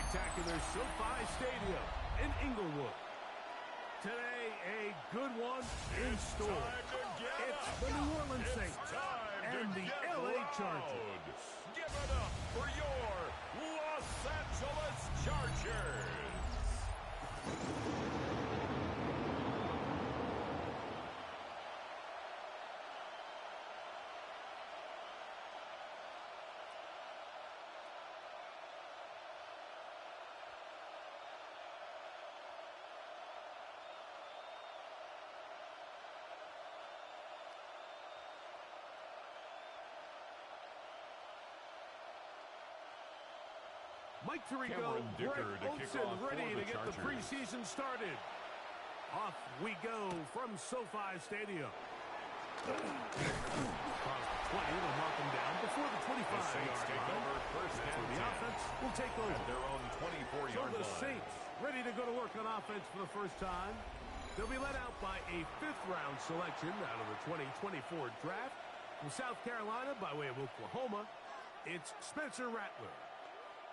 spectacular SoFi Stadium in Inglewood. Today, a good one in store. It's the New Orleans Saints and the LA Chargers. Give it up for your Los Angeles Chargers. Mike Tirico, Greg Olsen ready to get the preseason started. Off we go from SoFi Stadium. Across the 20, they'll mark them down before the 25-yard line. First That's where the offense will take over. At their own 24-yard So the line. Saints ready to go to work on offense for the first time. They'll be led out by a fifth-round selection out of the 2024 draft. From South Carolina by way of Oklahoma, it's Spencer Rattler.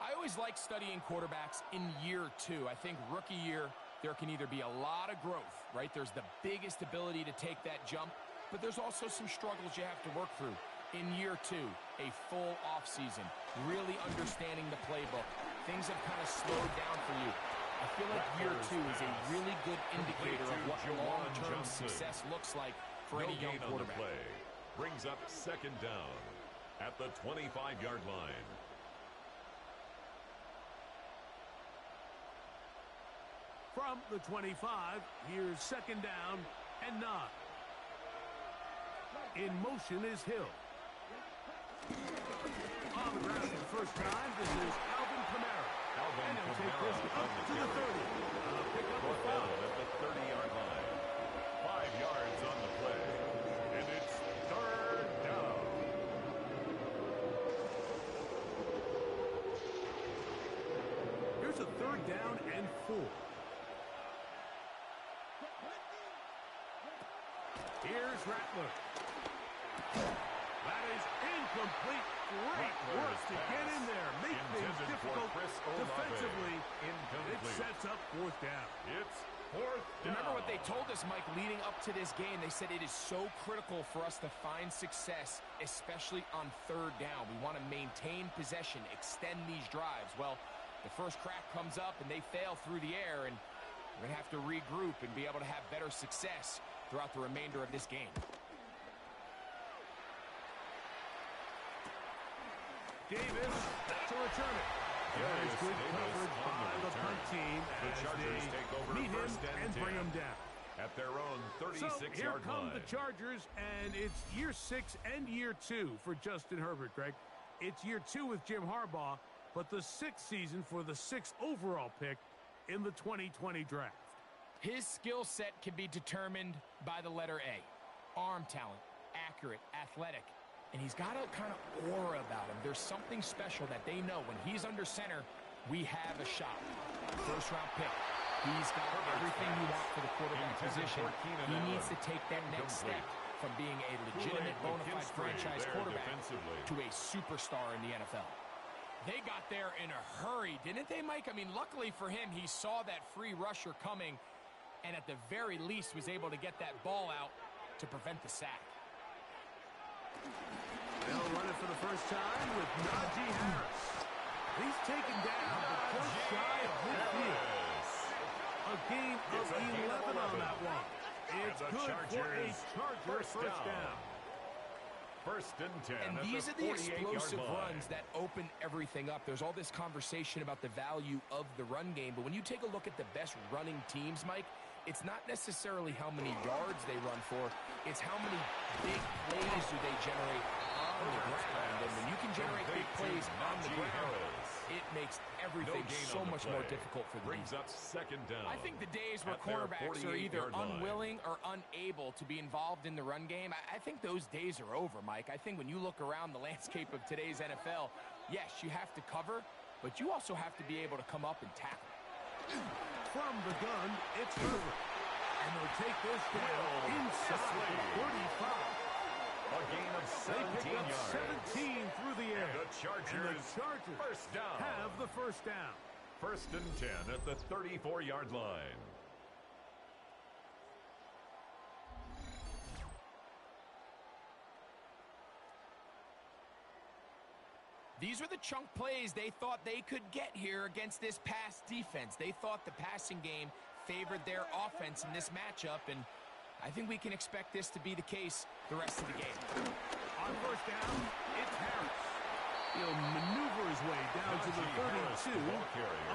I always like studying quarterbacks in year two. I think rookie year, there can either be a lot of growth, right? There's the biggest ability to take that jump, but there's also some struggles you have to work through. In year two, a full offseason, really understanding the playbook. Things have kind of slowed down for you. I feel like year two is a really good indicator of what long-term success looks like for any young quarterback. Play brings up second down at the 25-yard line. From the 25, here's second down and 9. In motion is Hill. On the ground for the first time, this is Alvin Kamara. And he'll take this up to the 30. Pick up the foul at the 30-yard line. 5 yards on the play. And it's third down. Here's a third down and 4. Here's Rattler. That is incomplete. Great work to get in there. Make things difficult defensively. It sets up fourth down. It's fourth down. Remember what they told us, Mike, leading up to this game. They said it is so critical for us to find success, especially on third down. We want to maintain possession, extend these drives. Well, the first crack comes up and they fail through the air, and we're going to have to regroup and be able to have better success throughout the remainder of this game. Davis to return it. There is good coverage by the punt team as they meet him and bring him down. At their own 36-yard line. So here come the Chargers, and it's year 6 and year 2 for Justin Herbert, Greg. It's year 2 with Jim Harbaugh, but the 6th season for the 6th overall pick in the 2020 draft. His skill set can be determined by the letter A. Arm talent, accurate, athletic. And he's got a kind of aura about him. There's something special that they know when he's under center, we have a shot. First-round pick. He's got everything you want for the quarterback position. He needs to take that next step from being a legitimate bona fide franchise quarterback to a superstar in the NFL. They got there in a hurry, didn't they, Mike? I mean, luckily for him, he saw that free rusher coming and at the very least was able to get that ball out to prevent the sack. They'll run it for the first time with Najee Harris. He's taken down, but just shy of midfield. A gain of 11 on that one. It's good for a Charger first down. First and 10. And these are the explosive runs that open everything up. There's all this conversation about the value of the run game, but when you take a look at the best running teams, Mike, it's not necessarily how many yards they run for, it's how many big plays do they generate on the ground. And when you can generate big plays on the ground, it makes everything so much more difficult for the team. Brings up second down. I think the days where quarterbacks are either unwilling or unable to be involved in the run game, I think those days are over, Mike. I think when you look around the landscape of today's NFL, yes, you have to cover, but you also have to be able to come up and tackle. From the gun, it's Herbert. And they'll take this down inside the 35. A gain of 17 yards. 17 through the air. And the Chargers first down. Have the first down. First and 10 at the 34-yard line. These were the chunk plays they thought they could get here against this pass defense. They thought the passing game favored their offense in this matchup, and I think we can expect this to be the case the rest of the game. On first down, it's Harris. He'll maneuver his way down to the 32.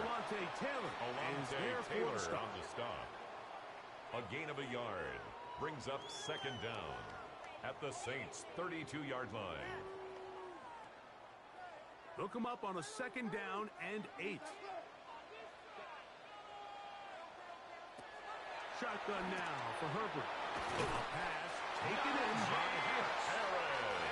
Alontae Taylor is there for the stop. On the stop. A gain of a yard brings up second down at the Saints' 32-yard line. They'll come up on a second down and 8. Shotgun now for Herbert. A pass taken in by Harris.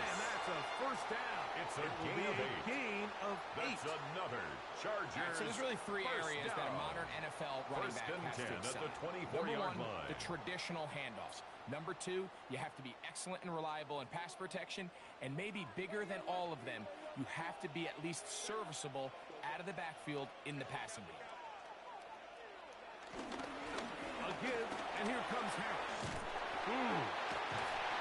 And that's a first down. It's a gain of 8. That's another Chargers. So there's really three areas that a modern NFL running First back and has 10 to at excel. the 24-yard line. The traditional handoffs. Number 2, you have to be excellent and reliable in pass protection, and maybe bigger than all of them, you have to be at least serviceable out of the backfield in the passing game. A give, and here comes Harris.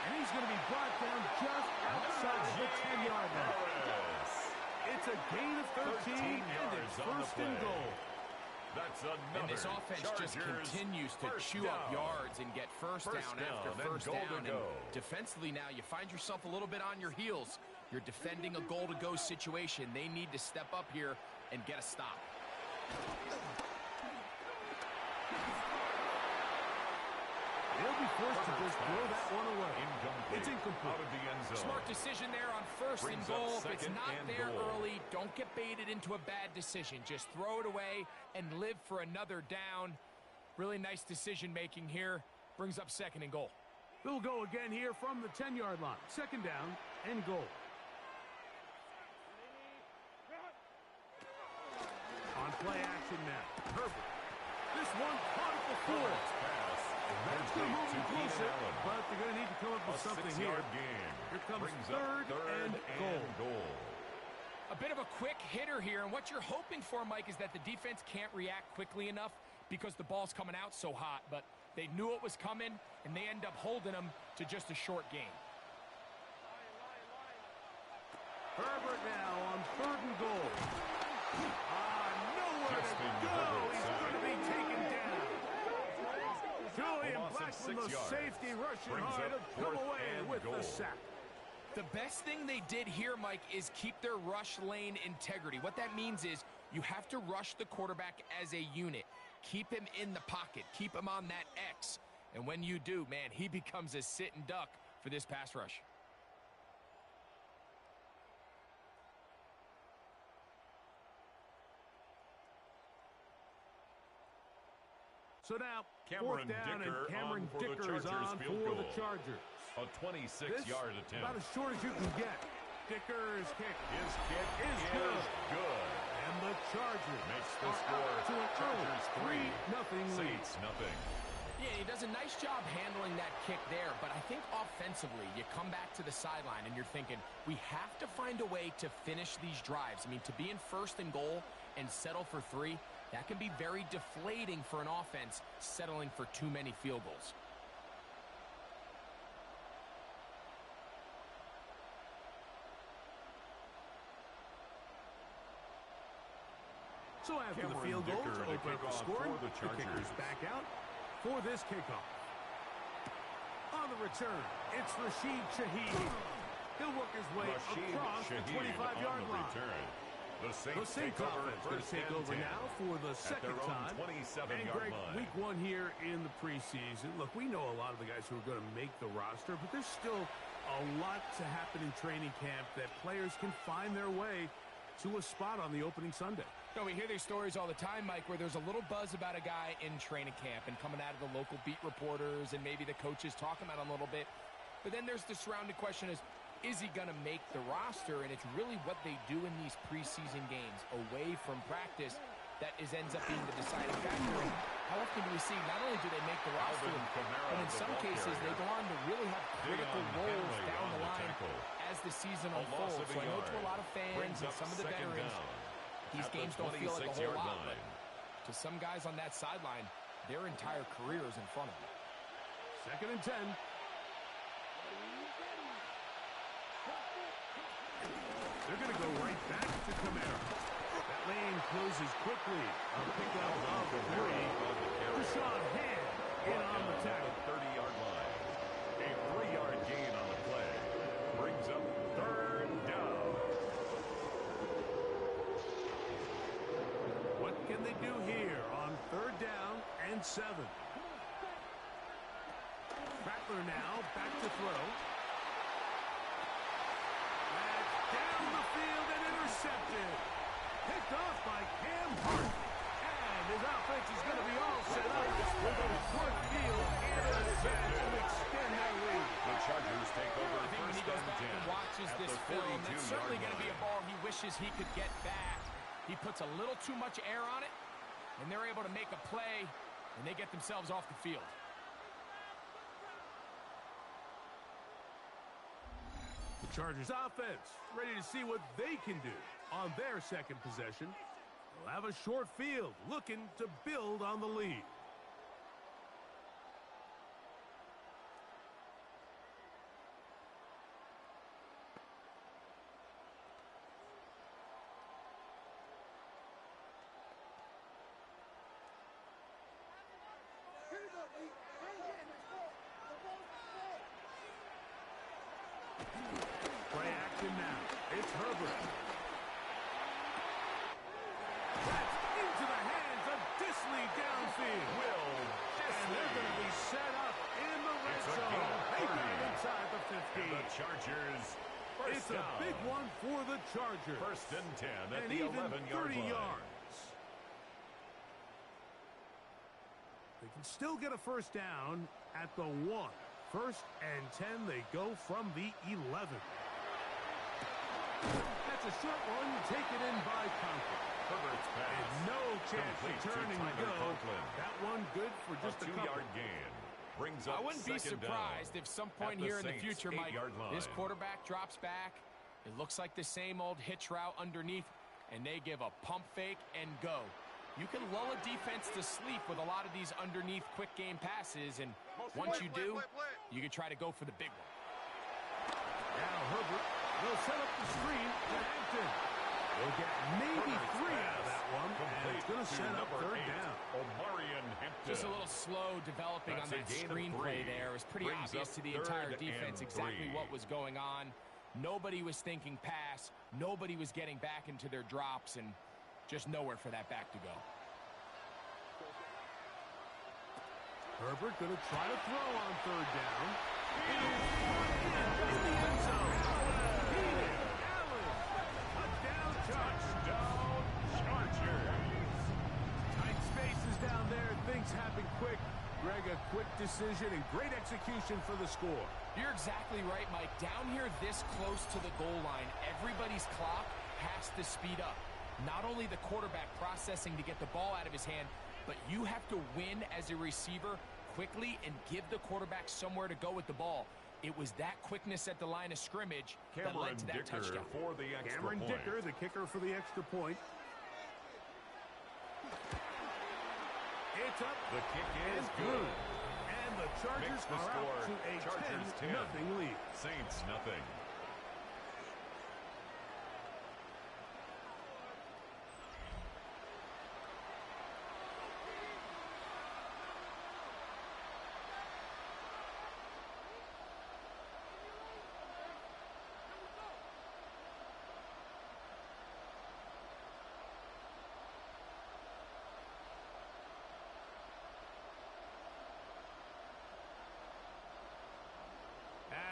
And he's going to be brought down just outside the 10-yard line. It's a gain of 13 and it's first and goal. That's another. And this offense just continues to chew up yards and get first down after first down. And defensively now, you find yourself a little bit on your heels. You're defending a goal-to-go situation. They need to step up here and get a stop. They'll be forced to just throw that one away. It's incomplete. Out of the end zone. Smart decision there on first and goal. If it's not there early, don't get baited into a bad decision. Just throw it away and live for another down. Really nice decision-making here. Brings up second and goal. They'll go again here from the 10-yard line. Second down and goal. On play action now. Herbert. This one caught at the 4. That's going to move them closer, but they're going to need to come up with something here. Here comes third and goal. A bit of a quick hitter here, and what you're hoping for, Mike, is that the defense can't react quickly enough because the ball's coming out so hot, but they knew it was coming, and they end up holding them to just a short gain. Herbert now on third and goal. Nowhere to go. He's going to be taken down. Julian Blackman, the safety, rushing hard to come away with the sack. The best thing they did here, Mike, is keep their rush lane integrity. What that means is you have to rush the quarterback as a unit. Keep him in the pocket. Keep him on that X. And when you do, man, he becomes a sitting duck for this pass rush. So now, fourth down, and Cameron Dicker is on for the Chargers. A 26-yard attempt. About as short as you can get. Dicker's kick. His kick is good. And the Chargers makes the score to an early 3-0 lead. Saints nothing. Yeah, he does a nice job handling that kick there, but I think offensively, you come back to the sideline and you're thinking, we have to find a way to finish these drives. I mean, to be in first and goal and settle for 3, that can be very deflating for an offense settling for too many field goals. So after the field goal to open up the scoring, the Kickers back out for this kickoff. On the return, it's Rashid Shaheed. He'll work his way across the 25-yard line. The Saints offense going to take over now for the second time. And Greg, week 1 here in the preseason. Look, we know a lot of the guys who are going to make the roster, but there's still a lot to happen in training camp that players can find their way to a spot on the opening Sunday. No, we hear these stories all the time, Mike, where there's a little buzz about a guy in training camp and coming out of the local beat reporters and maybe the coaches talking about him a little bit. But then there's the surrounding question is he going to make the roster? And it's really what they do in these preseason games away from practice that ends up being the deciding factor. And how often do we see not only do they make the roster, but in some cases they go on to really have critical roles down the line as the season unfolds. So I know to a lot of fans and some of the veterans, he's games don't feel like a whole lot, but to some guys on that sideline, their entire career is in front of them. 2nd and 10. They're going to go right back to Kamara. That lane closes quickly. A pickup of 3. Rashawn Hand in on the tackle. 30-yard line. A 3-yard gain on the play. Brings up 3rd down. What can they do here on 3rd down and 7? Rattler now back to throw. That's down the field and intercepted. Picked off by Cam Hart. And his offense is going to be all set up with a short field and a chance to extend that lead. The Chargers take over. I think when he goes back and watches this film, that's certainly going to be a ball he wishes he could get back. He puts a little too much air on it, and they're able to make a play, and they get themselves off the field. The Chargers offense ready to see what they can do on their 2nd possession. They'll have a short field looking to build on the lead. Play action now. It's Herbert. That's into the hands of Disley downfield. And they're going to be set up in the red zone. They got it inside the 50. The Chargers. It's a big one for the Chargers. 1st and 10 at and the even 11-yard 30 line. yards. They can still get a 1st down at the 1. 1st and 10, they go from the 11. That's a short one, taken in by Conklin. Herbert's pass. And no chance to turn and go. That one good for just a 2-yard gain. Brings up I wouldn't be 2nd surprised down if some point at the here in the Saints' future, Mike, 8-yard line. this quarterback drops back. It looks like the same old hitch route underneath, and they give a pump fake and go. You can lull a defense to sleep with a lot of these underneath quick game passes, and once you do, you can try to go for the big one. Now Herbert will set up the screen to Hampton. They'll get maybe 3 out of that one, and it's going to set up 3rd down. Omarion Hampton. Just a little slow developing on that screenplay there. It was pretty obvious to the entire defense exactly what was going on. Nobody was thinking pass. Nobody was getting back into their drops, and just nowhere for that back to go. Herbert going to try to throw on 3rd down. In the end zone. Keenan Allen. Touchdown, Chargers. Tight spaces down there. Things happen quick. Greg, a quick decision and great execution for the score. You're exactly right, Mike. Down here this close to the goal line, everybody's clock has to speed up. Not only the quarterback processing to get the ball out of his hand, but you have to win as a receiver quickly and give the quarterback somewhere to go with the ball. It was that quickness at the line of scrimmage that led to that touchdown. For the extra Cameron point. Dicker, the kicker for the extra point. It's up. The kick is and good. And the Chargers Makes the are score. out to a Chargers 10-0 lead. Saints nothing.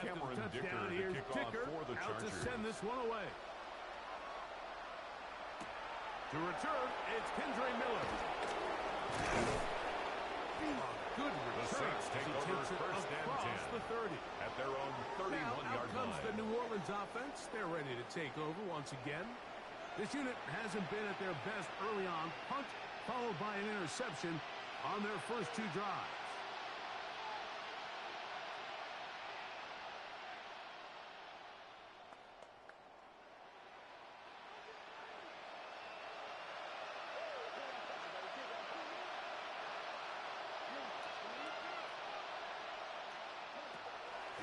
Cameron Touchdown, Dicker, here's the kickoff Dicker for the out to Chargers. send this one away. To return, it's Kendre Miller. Good The return. Saints take He over takes it 1st and across 10 the 30. at their own Now 31-yard out comes line. the New Orleans offense. They're ready to take over once again. This unit hasn't been at their best early on. Punt followed by an interception on their first 2 drives.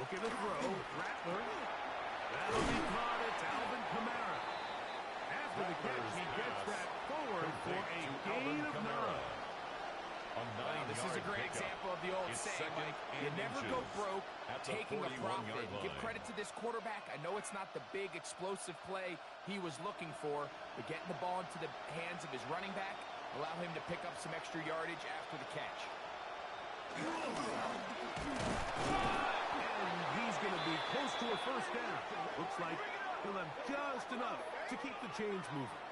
Looking to throw. Rattler. That'll be caught. It's Alvin Kamara. After the catch, he gets that forward for a gain of 9. This is a great example of the old saying, Mike, you never go broke taking a profit. Give credit to this quarterback. I know it's not the big, explosive play he was looking for, but getting the ball into the hands of his running back, allow him to pick up some extra yardage after the catch. And he's going to be close to a first down. Looks like he'll have just enough to keep the chains moving.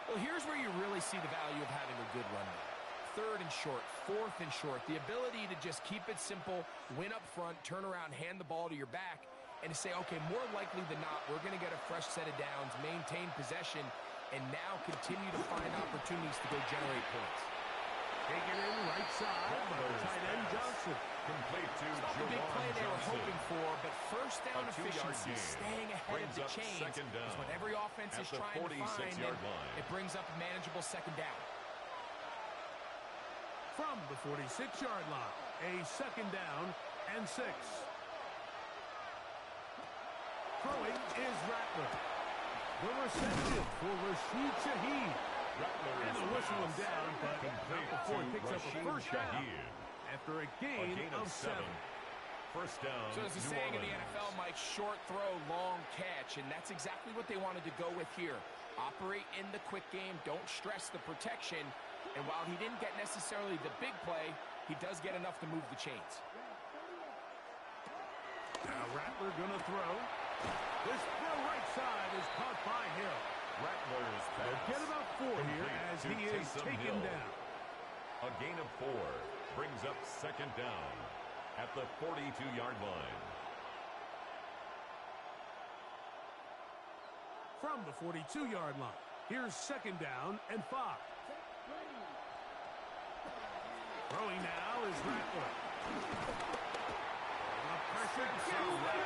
Well, here's where you really see the value of having a good run back. 3rd and short, 4th and short, the ability to just keep it simple, win up front, turn around, hand the ball to your back, and to say, okay, more likely than not, we're going to get a fresh set of downs, maintain possession, and now continue to find opportunities to go generate points. Taken in right side by the tight end Johnson. Complete to It's not the big play they were hoping for, but first down efficiency, staying ahead of the chains, is what every offense is trying to find, and it brings up a manageable second down. From the 46-yard line, a 2nd down and 6. Throwing is Rattler. The reception for Rashid Shaheed. And they'll whistle him down, but not before he picks up a first down after a gain of 7. First down, so there's a saying in the NFL, Mike, short throw, long catch, and that's exactly what they wanted to go with here. Operate in the quick game, don't stress the protection. And while he didn't get necessarily the big play, he does get enough to move the chains. Now Rattler going to throw. This throw right side is caught by Hill. Rattler's pass. They'll get about 4 here as he is taken down. A gain of 4 brings up 2nd down at the 42-yard line. From the 42-yard line, here's 2nd down and 5. Throwing now is Rattler. The pressure gets there.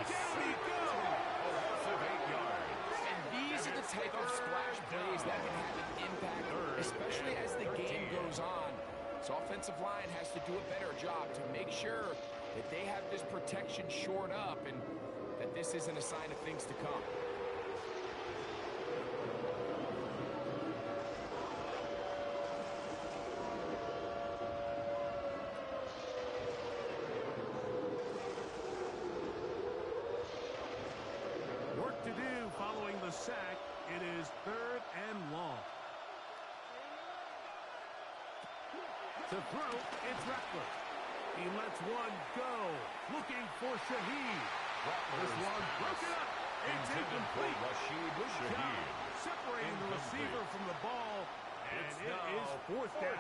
Down he goes. A loss of 8 yards. And these are the type of splash plays that can have an impact, especially as the game goes on. So offensive line has to do a better job to make sure that they have this protection shored up and that this isn't a sign of things to come. To do following the sack. It is 3rd and long. To throw, it's Rattler. He lets one go. Looking for Shaheed. This one broken up. It's incomplete. Good job separating the receiver from the ball. And it is 4th down.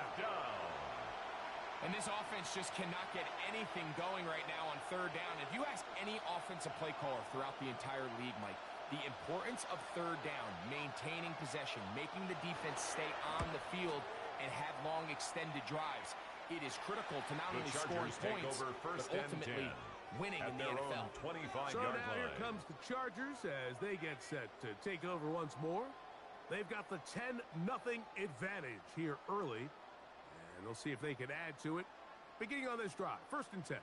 And this offense just cannot get anything going right now on 3rd down. If you ask any offensive play caller throughout the entire league, Mike, the importance of 3rd down, maintaining possession, making the defense stay on the field and have long extended drives, it is critical to not only scoring points, but ultimately winning in the NFL. So now here comes the Chargers as they get set to take over once more. They've got the 10-0 advantage here early. And they'll see if they can add to it. Beginning on this drive, 1st and 10.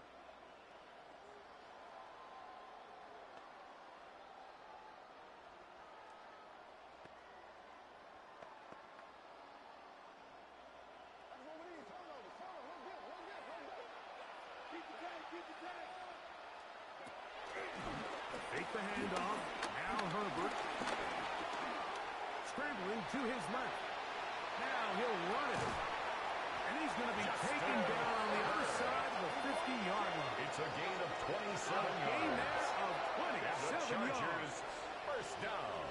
Take the handoff. Now Herbert. Scrambling to his left. Now he'll run it. And he's going to be taken down on the other side of the 50-yard line. It's a gain of 27 yards. A gain there of 27 yards. First down.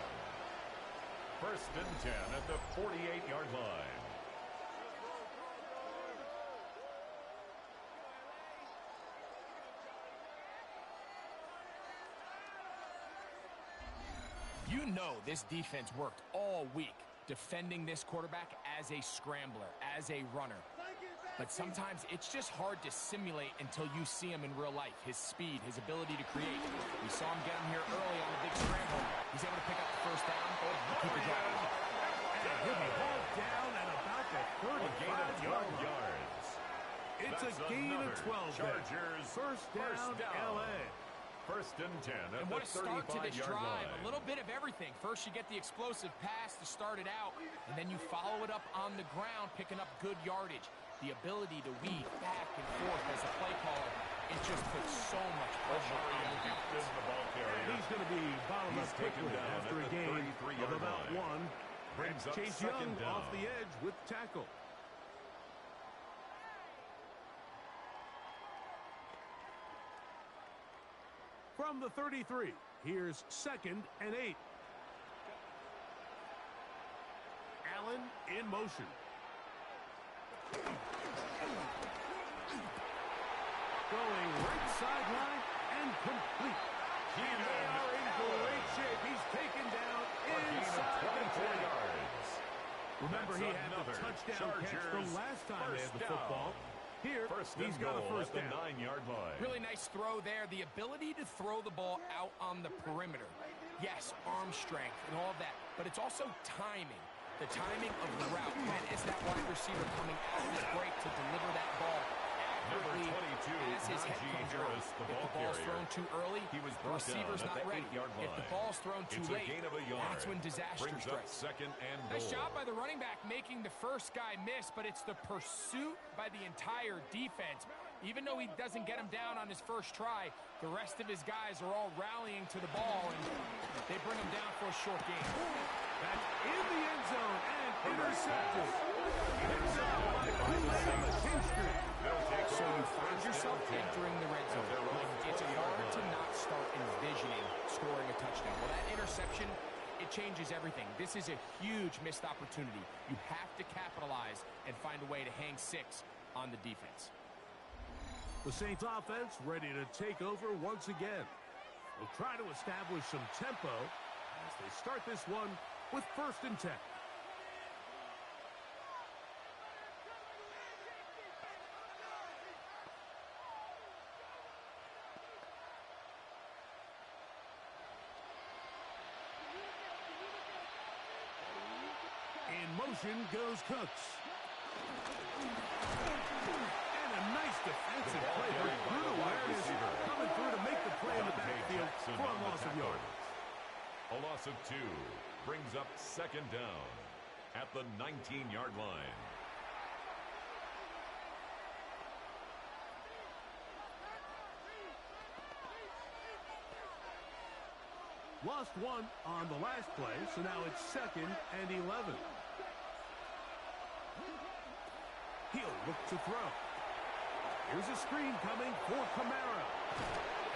1st and 10 at the 48-yard line. You know this defense worked all week defending this quarterback as a scrambler, as a runner. But sometimes it's just hard to simulate until you see him in real life. His speed, his ability to create. We saw him get him here early on a big scramble. He's able to pick up the first down and keep it going. And he'll be hauled down at about the 35-yard line. It's a gain of 12 there. Chargers. First down, L.A. First and 10 at and what a the start to this 35-yard drive. line. A little bit of everything. First, you get the explosive pass to start it out, and then you follow it up on the ground, picking up good yardage. The ability to weave back and forth as a play caller, it just puts so much pressure on the defense. The ball carrier. He's going to be bottled up quickly after a gain of about one. Brings up Chase second Young down. off the edge with tackle. From the 33, here's 2nd and 8. Allen in motion. Going right sideline and complete. They are in great shape. He's taken down inside the 10. yards. Remember, he had the touchdown catch the last time they had the football. Here, he's got a first down. 9-yard line. Really nice throw there. The ability to throw the ball out on the perimeter. Yes, arm strength and all of that, but it's also timing. The timing of the route. When is that wide receiver coming out of his break to deliver that ball accurately as his head comes around? If the ball's thrown too early, the receiver's not ready. If the ball's thrown too late, that's when disaster Brings strikes. up second and Nice goal. job by the running back making the first guy miss, but it's the pursuit by the entire defense. Even though he doesn't get him down on his first try, the rest of his guys are all rallying to the ball, and they bring him down for a short gain. That's in the end zone and intercepted. Intercepted by Kingston. So you find yourself entering the red zone. It's hard to not start envisioning scoring a touchdown. Well, that interception, it changes everything. This is a huge missed opportunity. You have to capitalize and find a way to hang 6 on the defense. The Saints offense ready to take over once again. We'll try to establish some tempo as they start this one with 1st and 10. In motion goes Cooks. And a nice defensive play. Good awareness coming through to make the play in the backfield for a loss of yards. A loss of 2 brings up second down at the 19-yard line. Lost 1 on the last play, so now it's 2nd and 11. He'll look to throw. Here's a screen coming for Kamara.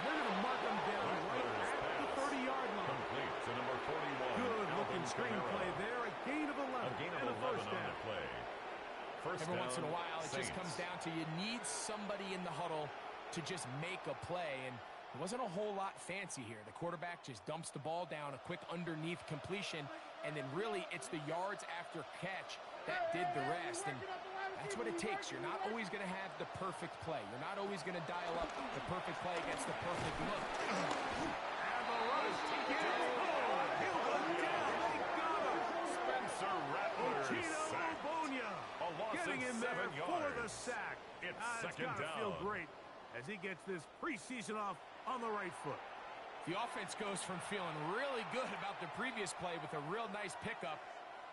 They're going to mark him down right at the 30-yard line. Complete to number 41. Good-looking screen play there. A gain of 11. A gain of 11 first on down. the play. First Every down, once in a while, it Saints. just comes down to you need somebody in the huddle to just make a play, and it wasn't a whole lot fancy here. The quarterback just dumps the ball down, a quick underneath completion, and then really it's the yards after catch that did the rest, and that's what it takes. You're not always going to have the perfect play. You're not always going to dial up the perfect play against the perfect look. And the rush to get it. Oh, he'll go down. They got him. Spencer Rattler sacked. A loss Getting of in 7 there for yards. the sack. It's It's second gotta down. feel great as he gets this preseason off on the right foot. The offense goes from feeling really good about the previous play with a real nice pickup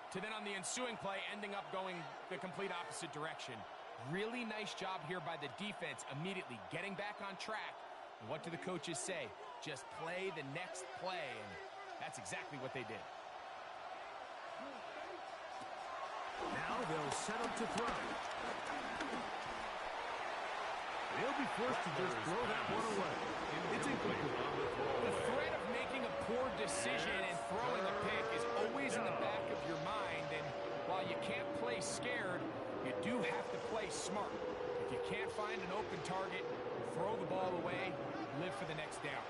to then on the ensuing play ending up going the complete opposite direction. Really nice job here by the defense immediately getting back on track. And what do the coaches say? Just play the next play, and that's exactly what they did. Now they'll set up to throw. They'll be forced to just throw that one away. It's incomplete. The threat of making a poor decision and throwing a pick is always in the back of your mind, and while you can't play scared, you do have to play smart. If you can't find an open target, throw the ball away, live for the next down.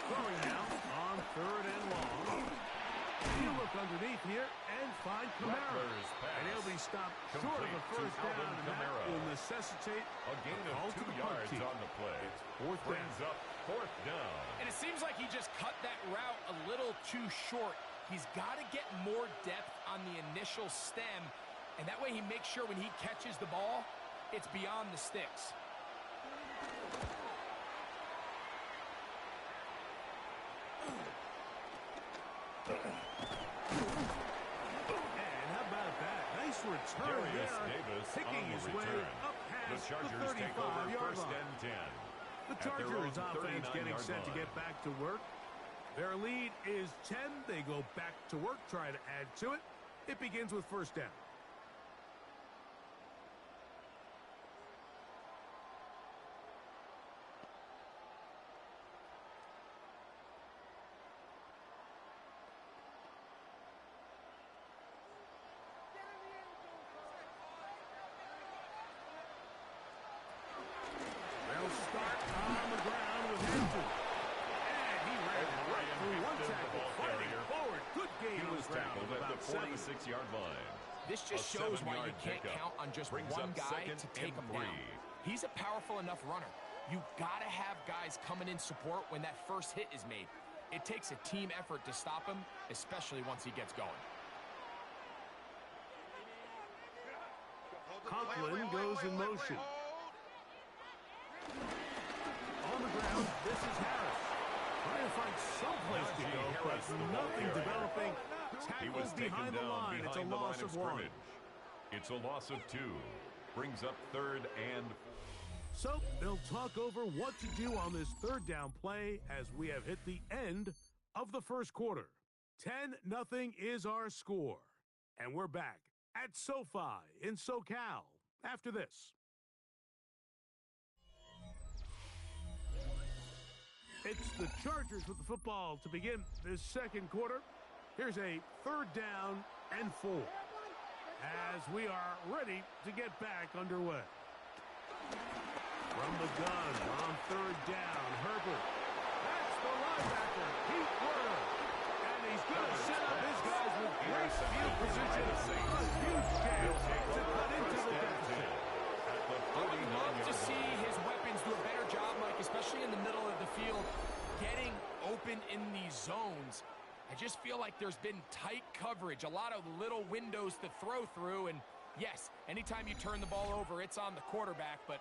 Throwing now on 3rd and long. He'll look underneath here and find Kamara. And he'll be stopped short of a first down, and that will necessitate A gain of 2 yards on the play. Fourth down. Brings up 4th down. And it seems like he just cut that route a little too short. He's got to get more depth on the initial stem And that way he makes sure when he catches the ball, it's beyond the sticks. And how about that? Nice return there, picking his way up past the 35-yard line. The Chargers offense getting set to get back to work. Their lead is 10. They go back to work, try to add to it. It begins with first down. They'll start on the ground with Hinton. And he ran right through one tackle, fighting forward. Good gain on the ground of about 46-yard line. This just shows why you can't count on just one guy to take him down. He's a powerful enough runner. You gotta have guys coming in support when that first hit is made. It takes a team effort to stop him, especially once he gets going. Conklin goes in motion. On the ground, this is Harris. Trying to find some place to go, but nothing developing. Tackles behind the line. It's a loss of one. It's a loss of 2. Brings up third and... So they'll talk over what to do on this third down play as we have hit the end of the first quarter. 10-0 is our score. And we're back at SoFi in SoCal after this. It's the Chargers with the football to begin this second quarter. Here's a third down and 4 as we are ready to get back underway. From the gun on third down, Herbert. That's the linebacker, Pete Werner. And he's going to set up his guys with great field position. A huge chance to cut into the deficit. I would love to see his weapons do a better job, Mike, especially in the middle of the field, getting open in these zones. I just feel like there's been tight coverage, a lot of little windows to throw through, and yes, anytime you turn the ball over, it's on the quarterback, but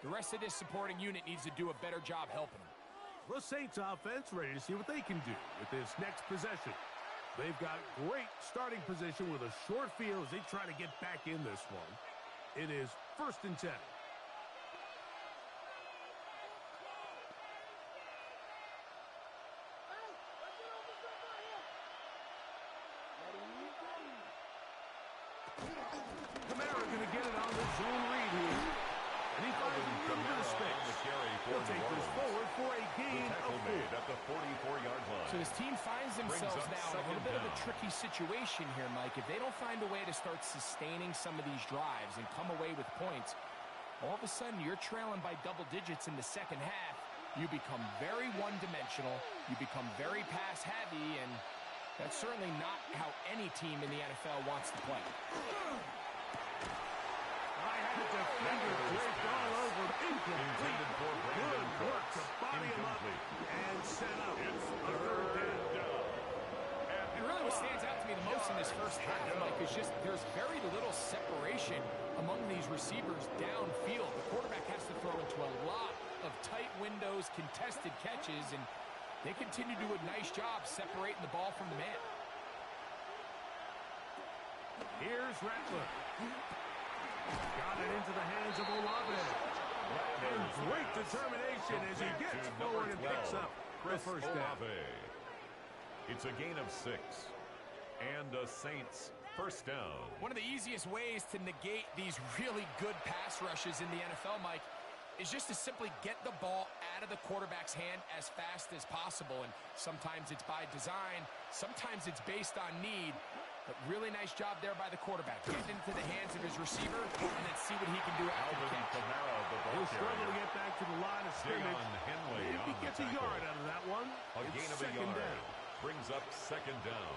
the rest of this supporting unit needs to do a better job helping him. The Saints offense ready to see what they can do with this next possession. They've got great starting position with a short field as they try to get back in this one. It is first and 10. Kamara going to get it on the zone read here. And he finds a little bit of space. He'll take this forward for a gain of 4. At the 44-yard line. So his team finds themselves now in a little bit of a tricky situation here, Mike. If they don't find a way to start sustaining some of these drives and come away with points, all of a sudden you're trailing by double digits in the second half. You become very one-dimensional. You become very pass-heavy, and that's certainly not how any team in the NFL wants to play. I had a defender draped all over. Incomplete. Good work to body him up and set up a third down. And really what stands out to me the most in this first half, Mike, is just there's very little separation among these receivers downfield. The quarterback has to throw into a lot of tight windows, contested catches, and they continue to do a nice job separating the ball from the man. Here's Rattler. Got it into the hands of Olave. And great determination as he gets forward and picks up the first down. It's a gain of 6. And the Saints first down. One of the easiest ways to negate these really good pass rushes in the NFL, Mike, is just to simply get the ball out of the quarterback's hand as fast as possible. And sometimes it's by design, sometimes it's based on need. But really nice job there by the quarterback. Getting into the hands of his receiver and then see what he can do after the catch. He'll struggle to get back to the line of scrimmage. If he gets a yard out of that one, a gain of a yard brings up second down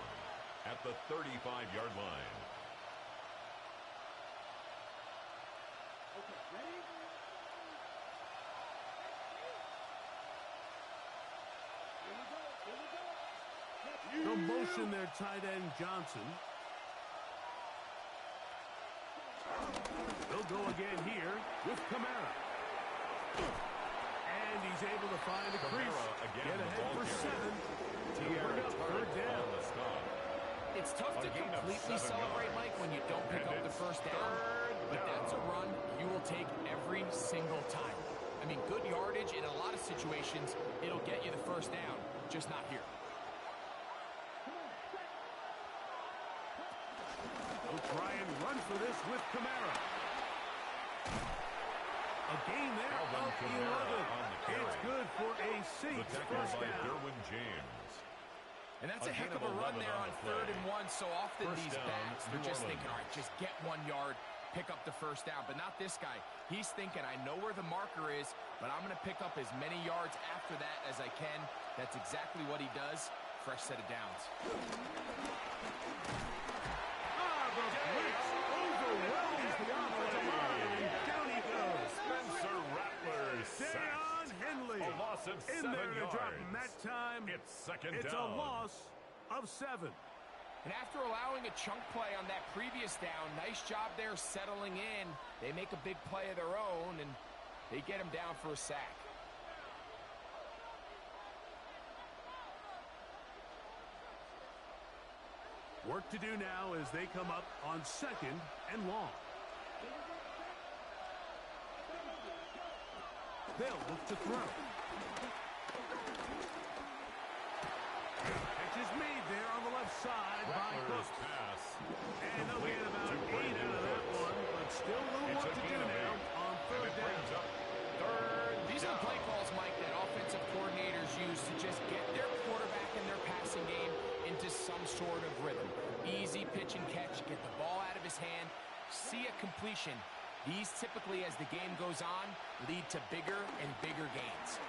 at the 35-yard line. The motion there, tight end Johnson. They'll go again here with Kamara. And he's able to find a crease. Get ahead for 7. Bring up third down. It's tough to completely celebrate, Mike, when you don't pick up the first down. But that's a run you will take every single time. I mean, good yardage in a lot of situations, it'll get you the first down, just not here. They'll try and run for this with Kamara. A gain there of 11. It's good for a Saints first down. James. And that's a heck of a run there on 3rd and 1. So often these backs, they're just thinking, all right, just get 1 yard, pick up the first down. But not this guy. He's thinking, I know where the marker is, but I'm going to pick up as many yards after that as I can. That's exactly what he does. Fresh set of downs. The blitz overwhelms the offensive line, and down he goes. Spencer Rattler Deion Henley a loss of 7 in there to yards. drop him that time. It's second It's down. a loss of 7. And after allowing a chunk play on that previous down, nice job there settling in. They make a big play of their own, and they get him down for a sack. Work to do now as they come up on 2nd and long. They'll look to throw. Catch is made there on the left side by Cooks. Pass. And they'll get about 8 out of that one, but still a little work to do now on 3rd down. These are play calls, Mike, that offensive coordinators use to just get their quarterback and their passing game into some sort of rhythm. Easy pitch and catch, get the ball out of his hand, see a completion. These typically, as the game goes on, lead to bigger and bigger gains.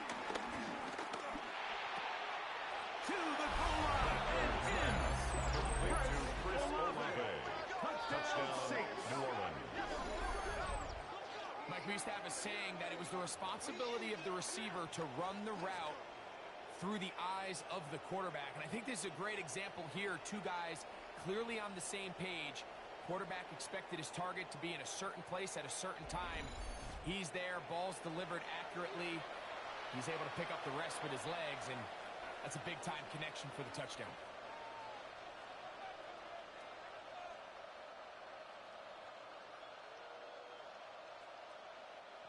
To the goal line and in. Chris Olave. Touchdown, Saints. New Orleans. Mike, we used to have a saying that it was the responsibility of the receiver to run the route through the eyes of the quarterback. And I think this is a great example here. 2 guys clearly on the same page. Quarterback expected his target to be in a certain place at a certain time. He's there, ball's delivered accurately. He's able to pick up the rest with his legs, and that's a big-time connection for the touchdown.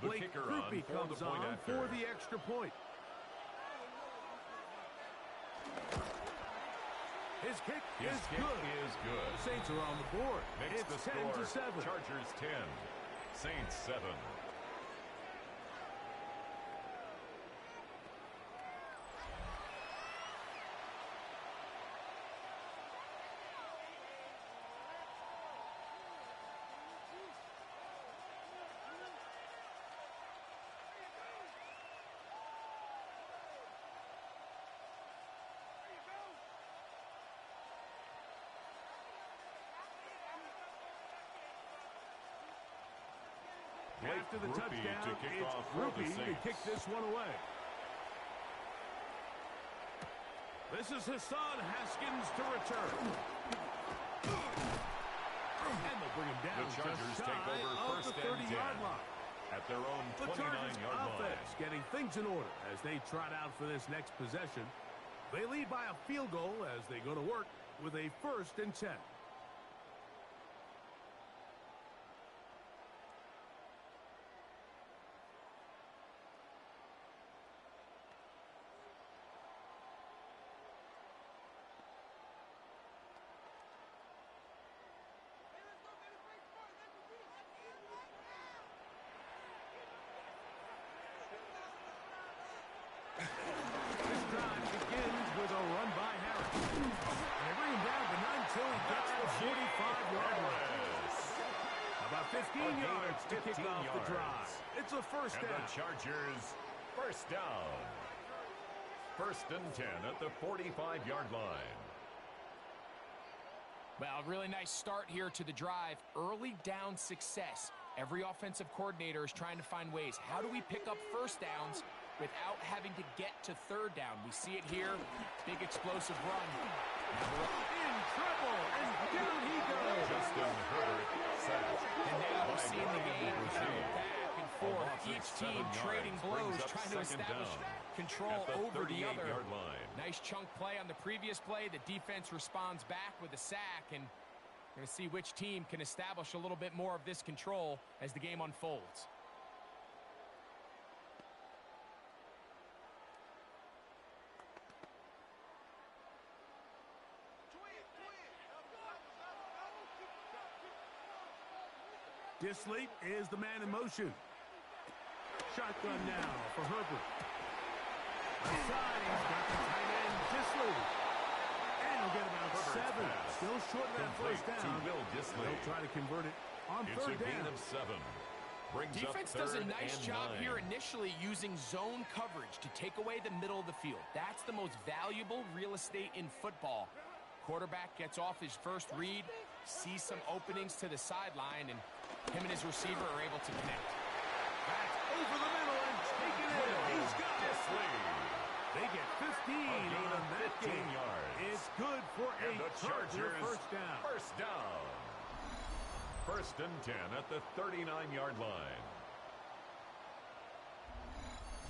Blake Grupe comes on for the extra point. His kick is good. Saints are on the board. Makes It's the 10-7. Chargers 10. Saints 7. After the touchdown, it's Grupe to kick this one away. This is Hassan Haskins to return. And they'll bring him down The Chargers just take shy over of first the and 30-yard 10 line. at their own The Chargers 29-yard offense line. getting things in order as they trot out for this next possession. They lead by a field goal as they go to work with a 1st and 10. This drive begins with a run by Harris. And they bring him down to 9 until he gets the 45-yard line. About 15 yards to kick off the drive. It's a first And down. the Chargers, first down. 1st and 10 at the 45-yard line. Well, really nice start here to the drive. Early down success. Every offensive coordinator is trying to find ways. How do we pick up first downs without having to get to 3rd down? We see it here. Big explosive run. In trouble, and down he goes. Justin Herbert sacked. And now we're By seeing the Brian game go Brzee. back and A forth. loss of Each 7 team trading yards blows, brings up trying to second establish down control at the over the other. 38-yard line. Nice chunk play on the previous play. The defense responds back with a sack, and we're going to see which team can establish a little bit more of this control as the game unfolds. Disley is the man in motion. Shotgun now for Herbert. Outside, he's got the tight end, Disley. And he'll get about Herbert's 7. pass. Still short of that Complete first to down. Will Disley. They'll try to convert it on It's third a gain down. of 7. Brings Defense up does a third nice and job 9. here initially using zone coverage to take away the middle of the field. That's the most valuable real estate in football. Quarterback gets off his first read, sees some openings to the sideline, and him and his receiver are able to connect. Back over the middle and taken in. He's got it. Disley. They get 15 A gain on of that 15 game. yards. It's good for And a the Charger Chargers first down. First down. First and 10 at the 39-yard line.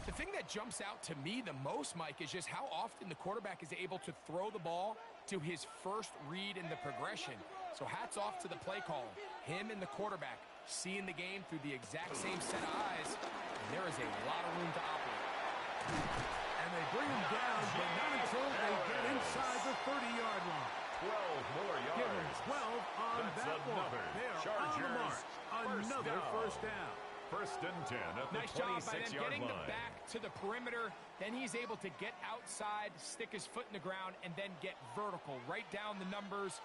The thing that jumps out to me the most, Mike, is just how often the quarterback is able to throw the ball to his first read in the progression. So hats off to the play caller. Him and the quarterback seeing the game through the exact same set of eyes. And there is a lot of room to operate. And they bring him down, but not until they get inside the 30-yard line. 12 more yards. Give him 12 on That's that one. another They are Chargers on the march. Another first down. First and 10 at the Nice job by them 26-yard getting the line. back to the perimeter. Then he's able to get outside, stick his foot in the ground, and then get vertical. Right down the numbers.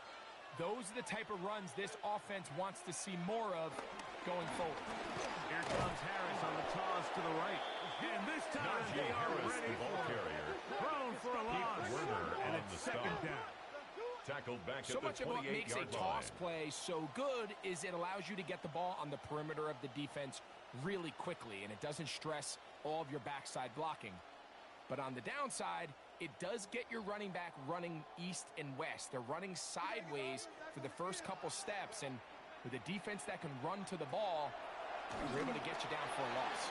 Those are the type of runs this offense wants to see more of going forward. Here comes Harris on the toss to the right. And this time Najee they are Harris, ready the ball for it. carrier. Thrown for a loss. Werner And on it's the second stop. down. Tackled back So at the much of what makes a 28-yard toss line. play so good is it allows you to get the ball on the perimeter of the defense really quickly, and it doesn't stress all of your backside blocking. But on the downside, it does get your running back running east and west. They're running sideways for the first couple steps, and with a defense that can run to the ball, they're able to get you down for a loss.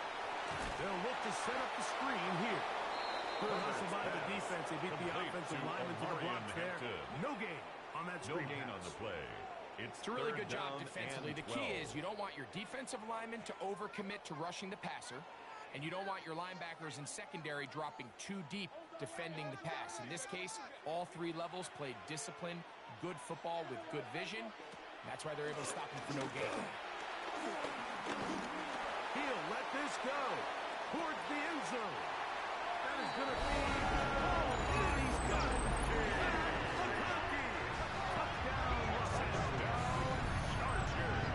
They'll look to set up the screen here. Good hustle by the defense. They beat the Complete offensive to lineman to the Omarion blocks there. Hampton. No gain on that No screen gain pass. on the play. It's a really third good job down defensively. and The key 12. is you don't want your defensive lineman to overcommit to rushing the passer, and you don't want your linebackers in secondary dropping too deep defending the pass. In this case, all three levels played disciplined, good football with good vision. That's why they're able to stop him for no gain. He'll let this go towards the end zone. That is going to be and he's got it. Touchdown, Los Angeles. Chargers.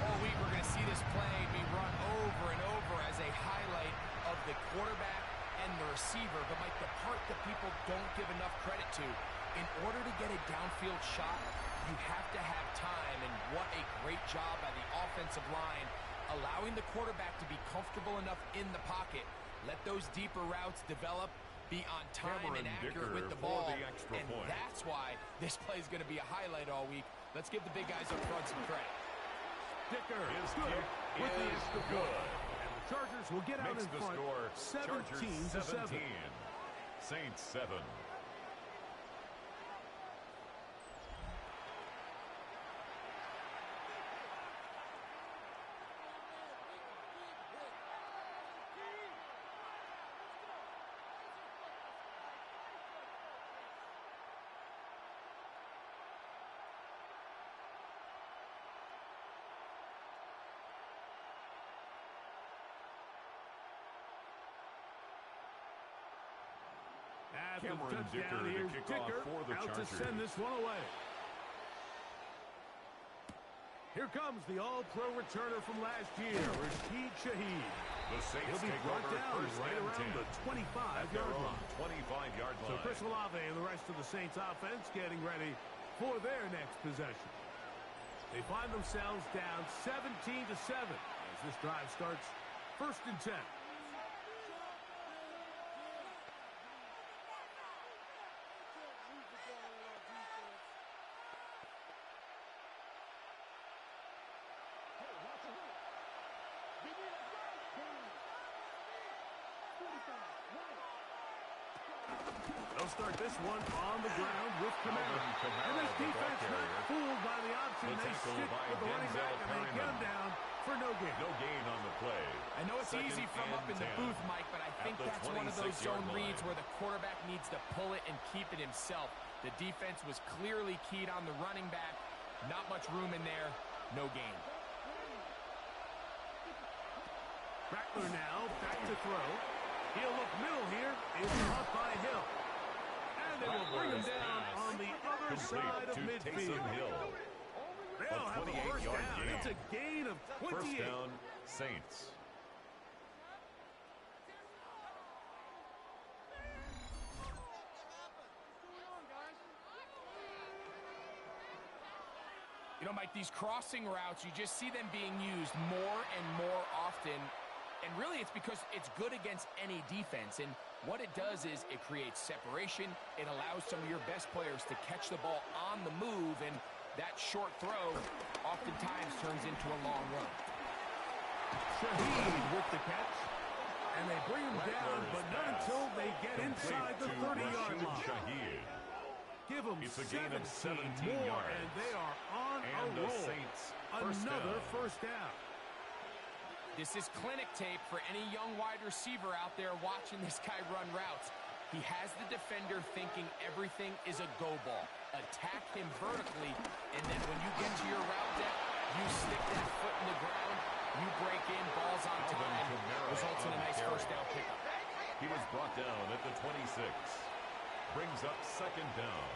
All week we're going to see this play be run over and over as a highlight of the quarterback and the receiver. But Mike, the part that people don't give enough credit to, in order to get a downfield shot, you have to have time, and what a great job by the offensive line, allowing the quarterback to be comfortable enough in the pocket, let those deeper routes develop, be on time Cameron and accurate Dicker with the for ball, the extra and point. that's why this play is going to be a highlight all week. Let's give the big guys up front some credit. Dicker His good kick with the is extra good. point. And the Chargers will get out Makes in the front score 17 Chargers to 7. 17. Saints 7. After the Cameron Dicker touchdown, to here's kick off Dicker for the out to Chargers. send this one away. Here comes the all-pro returner from last year, Rashid Shaheed. The Saints He'll be take brought over down first right and around 10. the At their 25-yard own line. 25-yard line. So Chris Olave and the rest of the Saints offense getting ready for their next possession. They find themselves down 17 to 7 as this drive starts first and 10. They'll start this one on the ground with Kamara. And this defense not fooled by the option. They stick with the running back and they get him down for no gain. No gain on the play. I know it's easy from up in the booth, Mike, but I think that's one of those zone reads where the quarterback needs to pull it and keep it himself. The defense was clearly keyed on the running back. Not much room in there. No gain. Rattler now back to throw. He'll look middle here. It's caught by Hill. And they will bring him down on the other side of midfield. They'll have a first down. It's a gain of 28. First down, Saints. You know, Mike, these crossing routes, you just see them being used more and more often. And really, it's because it's good against any defense. And what it does is it creates separation. It allows some of your best players to catch the ball on the move. And that short throw oftentimes turns into a long run. Shaheed with the catch. And they bring him down, but not until they get inside the 30-yard line. Shaheed. Give them It's a gain of 17 more, yards. and they are on a And the roll. Saints Another first down. This is clinic tape for any young wide receiver out there watching this guy run routes. He has the defender thinking everything is a go ball. Attack him vertically, and then when you get to your route depth, you stick that foot in the ground, you break in, balls on time, results in a nice first down pickup. He was brought down at the 26. Brings up second down.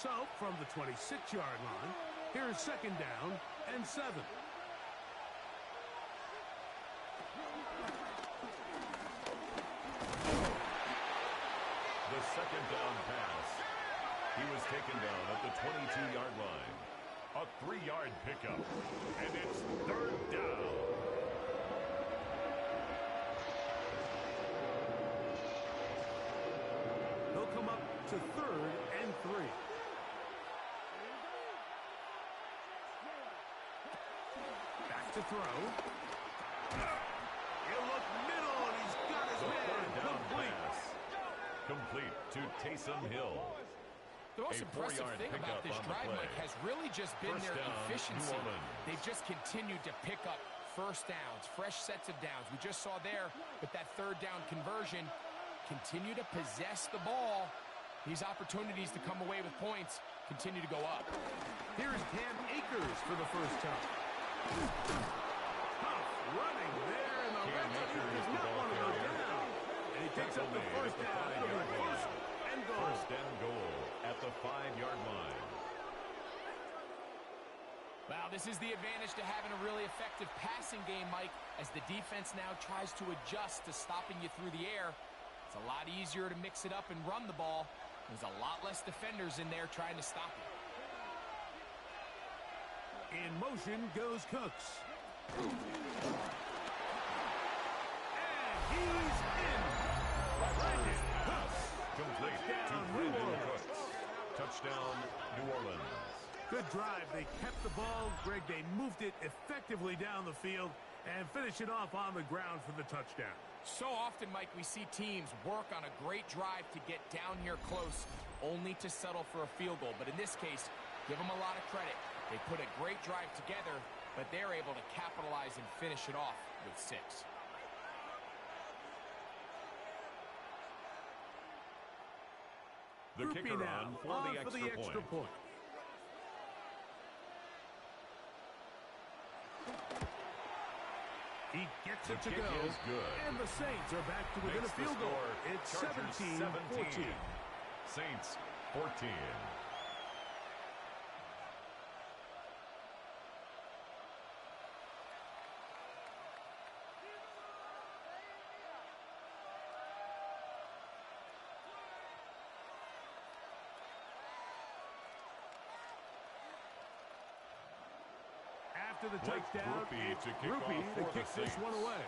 So, from the 26-yard line, here's second down and 7. The second down pass. He was taken down at the 22-yard line. A 3-yard pickup. And it's third down. They'll come up to 3rd and 3. Back to throw. He'll look middle, and he's got his man complete. Complete to Taysom Hill. The most impressive thing about this drive, Mike, has really just been their efficiency. They've just continued to pick up first downs, fresh sets of downs. We just saw there with that third down conversion, continue to possess the ball. These opportunities to come away with points continue to go up. Here's Cam Akers for the first time. Tough running there, and the referee does not want to go down. And he picks up the first down. First and goal at the 5-yard line. Well, this is the advantage to having a really effective passing game, Mike, as the defense now tries to adjust to stopping you through the air. It's a lot easier to mix it up and run the ball. There's a lot less defenders in there trying to stop you. In motion goes Cooks. And he's in. Brandon Cooks. Complete to Brandon Cooks. Touchdown, New Orleans. Good drive. They kept the ball. Greg, they moved it effectively down the field and finish it off on the ground for the touchdown. So often, Mike, we see teams work on a great drive to get down here close, only to settle for a field goal. But in this case, give them a lot of credit. They put a great drive together, but they're able to capitalize and finish it off with 6. The kicker on for the extra point. He gets it to go, and the Saints are back to within a field goal. It's 17-14. Saints 14. After the touchdown, it's Groupie to kick this one away.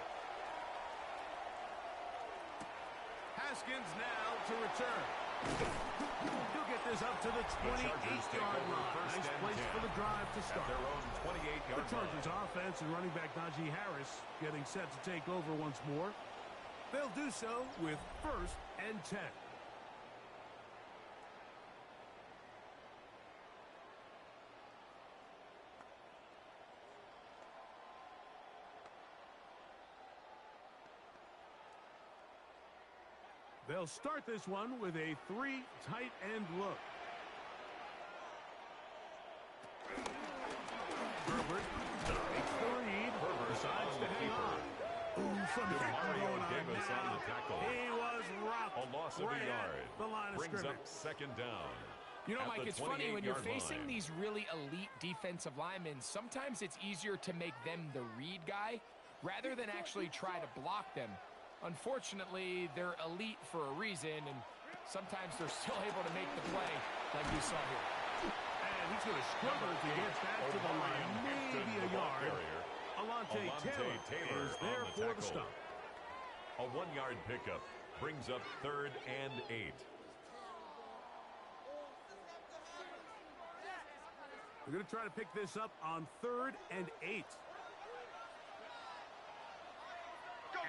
Haskins now to return. He'll get this up to the 28-yard line. Nice place for the drive to start. Their own 28-yard The Chargers offense and running back Najee Harris getting set to take over once more. They'll do so with 1st and 10. They'll start this one with a 3 tight end look. Herbert takes the lead. Decides to hang on. Ooh, some tackle going on Davis now. on the tackle. He was rocked. A loss of a right yard. at the line of Brings scrimmage. up 2nd down. You know, At Mike, the it's funny when you're 28-yard facing line. these really elite defensive linemen, sometimes it's easier to make them the read guy rather than actually try to block them. Unfortunately, they're elite for a reason, and sometimes they're still able to make the play like you saw here. And he's going to struggle if he gets back to the line. Maybe a yard. Alontae Taylor is there for the stop. A 1-yard pickup brings up 3rd and 8. They're going to try to pick this up on 3rd and 8.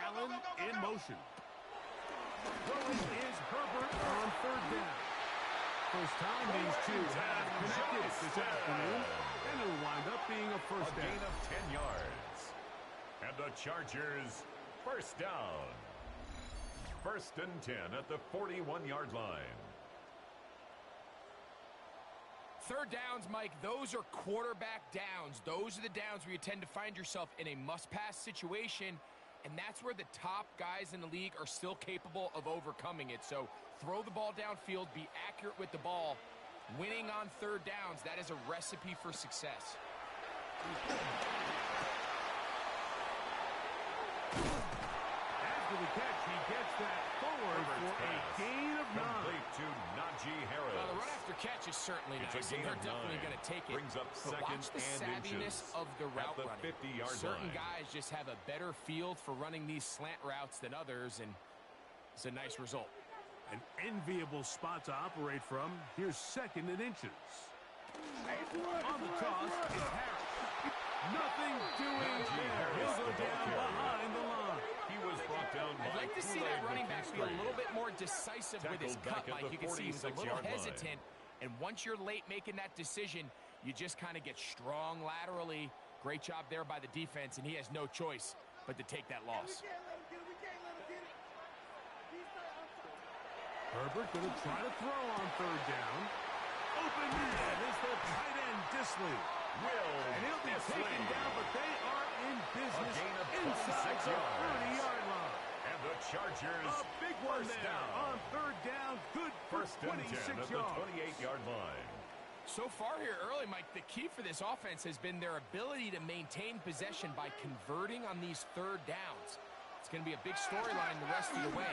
Allen in motion. Throwing is Herbert on 3rd down. First time these two have connected this afternoon, and it'll wind up being a first A down. gain of 10 yards. And the Chargers, 1st down. 1st and 10 at the 41-yard line. 3rd downs, Mike, those are quarterback downs. Those are the downs where you tend to find yourself in a must-pass situation, and that's where the top guys in the league are still capable of overcoming it. So throw the ball downfield, be accurate with the ball. Winning on 3rd downs, that is a recipe for success. After the catch, he gets that forward for a gain of 9. Complete to Najee Harris. Well, the run after catch is certainly It's a nice, gain and they're of definitely 9. going to take it. Brings up But 2nd watch the and savviness inches of the route at the running. 50-yard Certain line. guys just have a better feel for running these slant routes than others, and it's a nice result. An enviable spot to operate from. Here's 2nd and inches. On the toss is Harris. Nothing doing there. He'll go down behind the line. He was brought down by I'd like to see that running back be a little bit more decisive with his cut, Tackled back at Mike. the You can see he was a little 46-yard line. hesitant, and once you're late making that decision, you just kind of get strong laterally. Great job there by the defense, and he has no choice but to take that loss. Herbert going to try to throw on 3rd down. Open man is the tight end Disley. And he'll be taken down, but they are in business inside the 30-yard line. And the Chargers, A big one first there down. on 3rd down. Good for 1st and 10 at 26 the yards. 28-yard line. So far here early, Mike, the key for this offense has been their ability to maintain possession by converting on these 3rd downs. It's going to be a big storyline the rest of the way.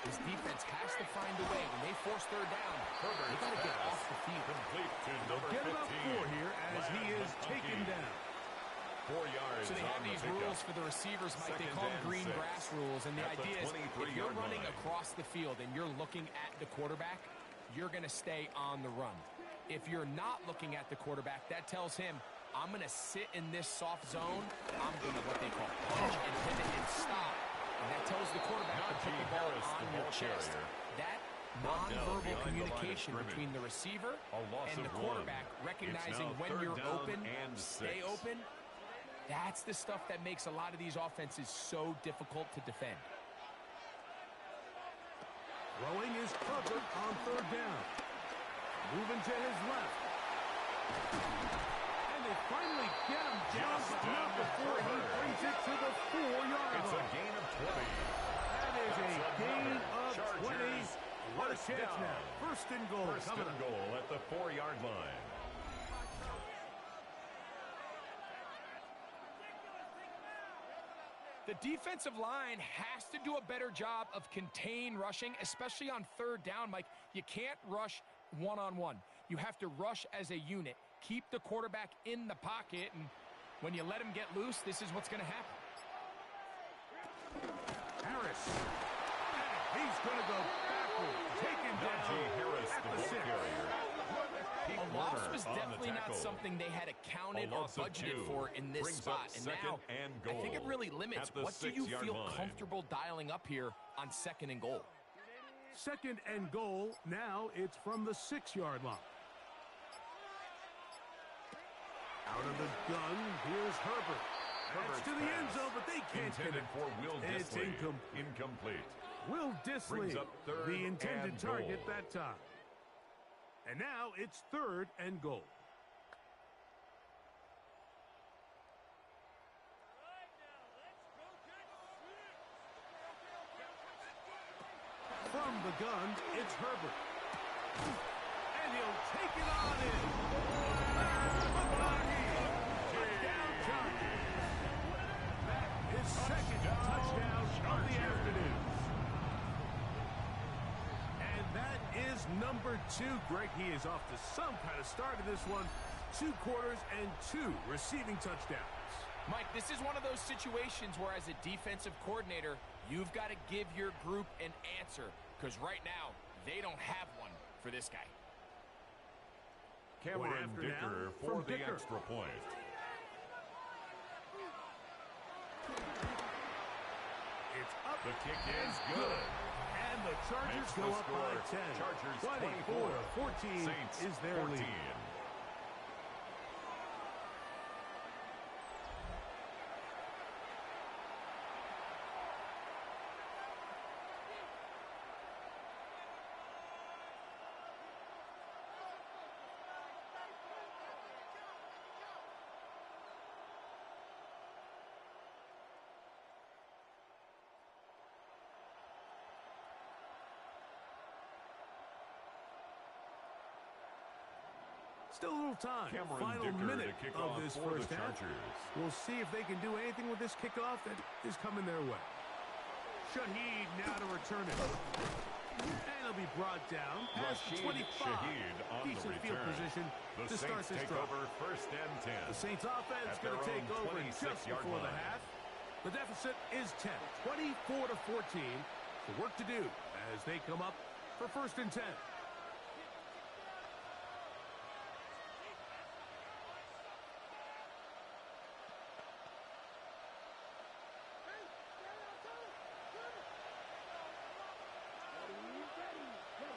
This defense has to find a way. When they force 3rd down, they got to get off the field. Complete to number Get 15. about 4 here as he is taken down. 4 yards So they have on the these pickup. rules for the receivers, Mike. They 2nd call them and green 6. grass rules. And the At the idea is if 23-yard you're running line. across the field and you're looking at the quarterback, you're going to stay on the run. If you're not looking at the quarterback, that tells him, I'm going to sit in this soft zone. I'm going to what they call punch and pivot and stop. And that tells the quarterback to put the ball Harris, on the your ball chest. carrier. That Brought down nonverbal behind the line of communication scrimmage. between the receiver A loss and of the 1. quarterback, It's recognizing now when 3rd you're down open, and stay 6. open. That's the stuff that makes a lot of these offenses so difficult to defend. Throwing is Herbert on 3rd down. Moving to his left. And they finally get him down, Just but not down before he Herbert. brings it to the 4-yard It's a line. gain of 20. That is a That's gain another. of 20. Chargers, What a first chance down. now. 1st and goal. 1st coming and up. goal at the 4-yard line. The defensive line has to do a better job of contain rushing, especially on 3rd down, Mike. You can't rush one-on-one. You have to rush as a unit. Keep the quarterback in the pocket, and when you let him get loose, this is what's going to happen. Harris. And he's going to go backwards. taken down Harris, at the the ball 6. carrier. Pete A loss Werner was on the definitely not tackle. something they had accounted or loss of budgeted 2 for in this brings spot. up And second now, and I think it goal really limits at the what do you 6-yard feel line. comfortable dialing up here on 2nd and goal. 2nd and goal. Now it's from the 6-yard line. Out of the gun, here's Herbert. That's to the end zone, but they can't intended connect. for Will It's Dissly. incomplete. Incomplete. Will Dissly, Brings up 3rd the intended and target goal. that time. And now it's 3rd and goal. From the gun, it's Herbert. And he'll take it on in. Touchdown, Chargers. That is 2nd touchdown of the afternoon. And that is number 2. Greg, he is off to some kind of start in this one. 2 quarters and 2 receiving touchdowns. Mike, this is one of those situations where as a defensive coordinator, you've got to give your group an answer. Because right now, they don't have one for this guy. Cameron after Dicker now for from the Dicker. extra point. It's up. The kick is good. And the Chargers Makes go the up score. by 10. Chargers 24-14 Saints is their 14. lead. Still a little time. Cameron Final Dicker minute to kick of off this for first the half. Chargers. We'll see if they can do anything with this kickoff that is coming their way. Shaheed now to return it. And it'll be brought down past the Rashid 25. Shaheed on Decent the field return. position The to start Saints this take drive. over 1st and 10. The Saints offense At going to their take own over just 26-yard before the line. half. The deficit is 10, 24-14. The work to do as they come up for 1st and 10.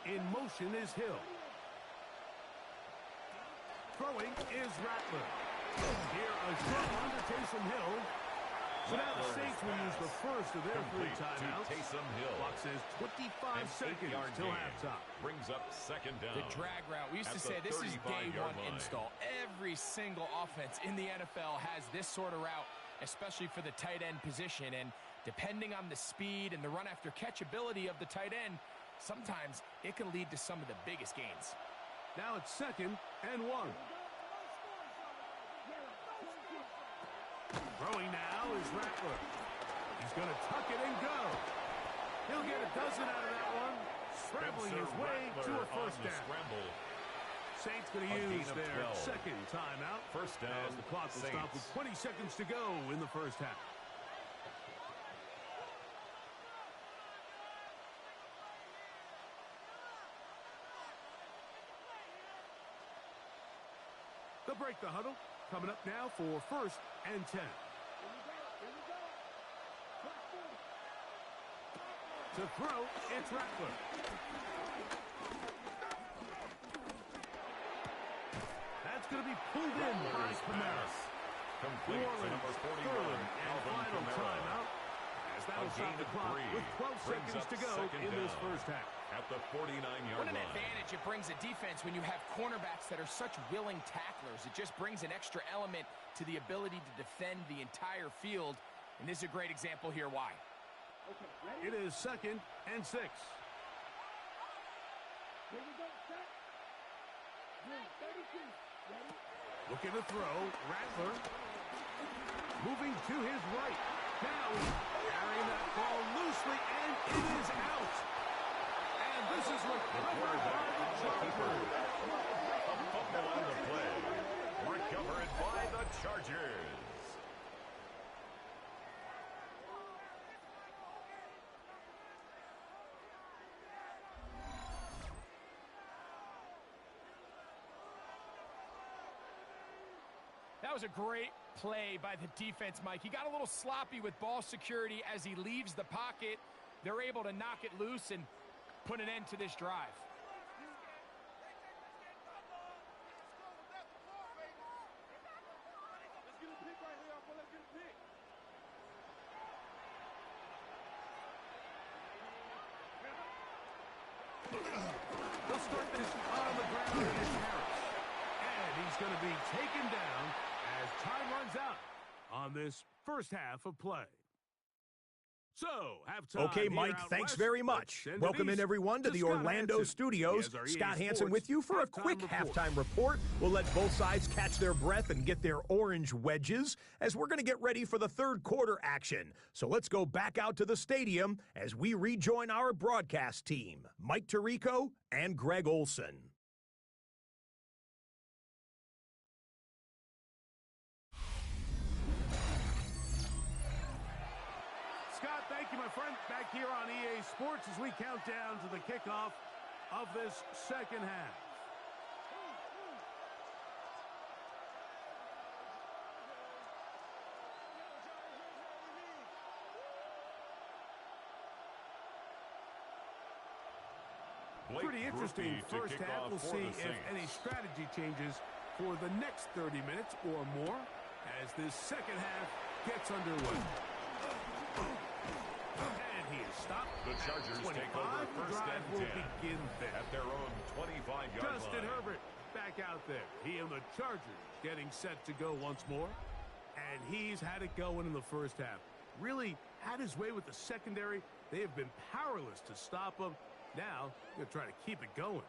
In motion is Hill. Throwing is Rattler. Here a short run to Taysom Hill. So now the Saints will use the first of their 3 Complete to timeouts. Taysom Hill. Clock says 25 An seconds 8-yard till gain. halftime. Brings up 2nd down. The drag route. We used At to say the this is day 35-yard 1 line. install. Every single offense in the NFL has this sort of route, especially for the tight end position. And depending on the speed and the run after catch ability of the tight end, sometimes it can lead to some of the biggest gains. Now it's 2nd and 1. Throwing now is Rattler. He's going to tuck it and go. He'll get a dozen out of that one, scrambling his way to a first down. Scramble. Saints going to A gain use of their 12. second timeout. First down, As the clock will stop with Saints. 20 seconds to go in the first half. They'll break the huddle. Coming up now for 1st and 10. To throw, it's Rattler. That's going to be pulled in by Kamara. Complete to number 41, 3rd and Alvin final Kamara. timeout. As that'll stop the clock with 12 Brings seconds up to go 2nd in this down. first half. At the 49-yard What an line. advantage it brings a defense when you have cornerbacks that are such willing tacklers. It just brings an extra element to the ability to defend the entire field. And this is a great example here why. It is 2nd and 6. Looking to throw, Rattler. Moving to his right. Now he's carrying that ball loosely, and it is out. And this is recovered by the Chargers. A fumble on the play. Recovered by the Chargers. That was a great play by the defense, Mike. He got a little sloppy with ball security as he leaves the pocket. They're able to knock it loose and put an end to this drive. They'll start this on the ground against Harris. And he's going to be taken down as time runs out on this first half of play. So, halftime. Okay, Mike, thanks very much. Welcome in, everyone, to the Orlando studios. Scott Hansen with you for a quick halftime report. We'll let both sides catch their breath and get their orange wedges as we're going to get ready for the third quarter action. So let's go back out to the stadium as we rejoin our broadcast team, Mike Tirico and Greg Olson. Scott, thank you, my friend. Back here on EA Sports as we count down to the kickoff of this second half. Pretty interesting first half. We'll see if any strategy changes for the next 30 minutes or more as this second half gets underway. And he is stopped. The Chargers take over first and 10 at their own 25-yard line. Justin Herbert back out there. He and the Chargers getting set to go once more. And he's had it going in the first half. Really had his way with the secondary. They have been powerless to stop him. Now, they're trying to keep it going.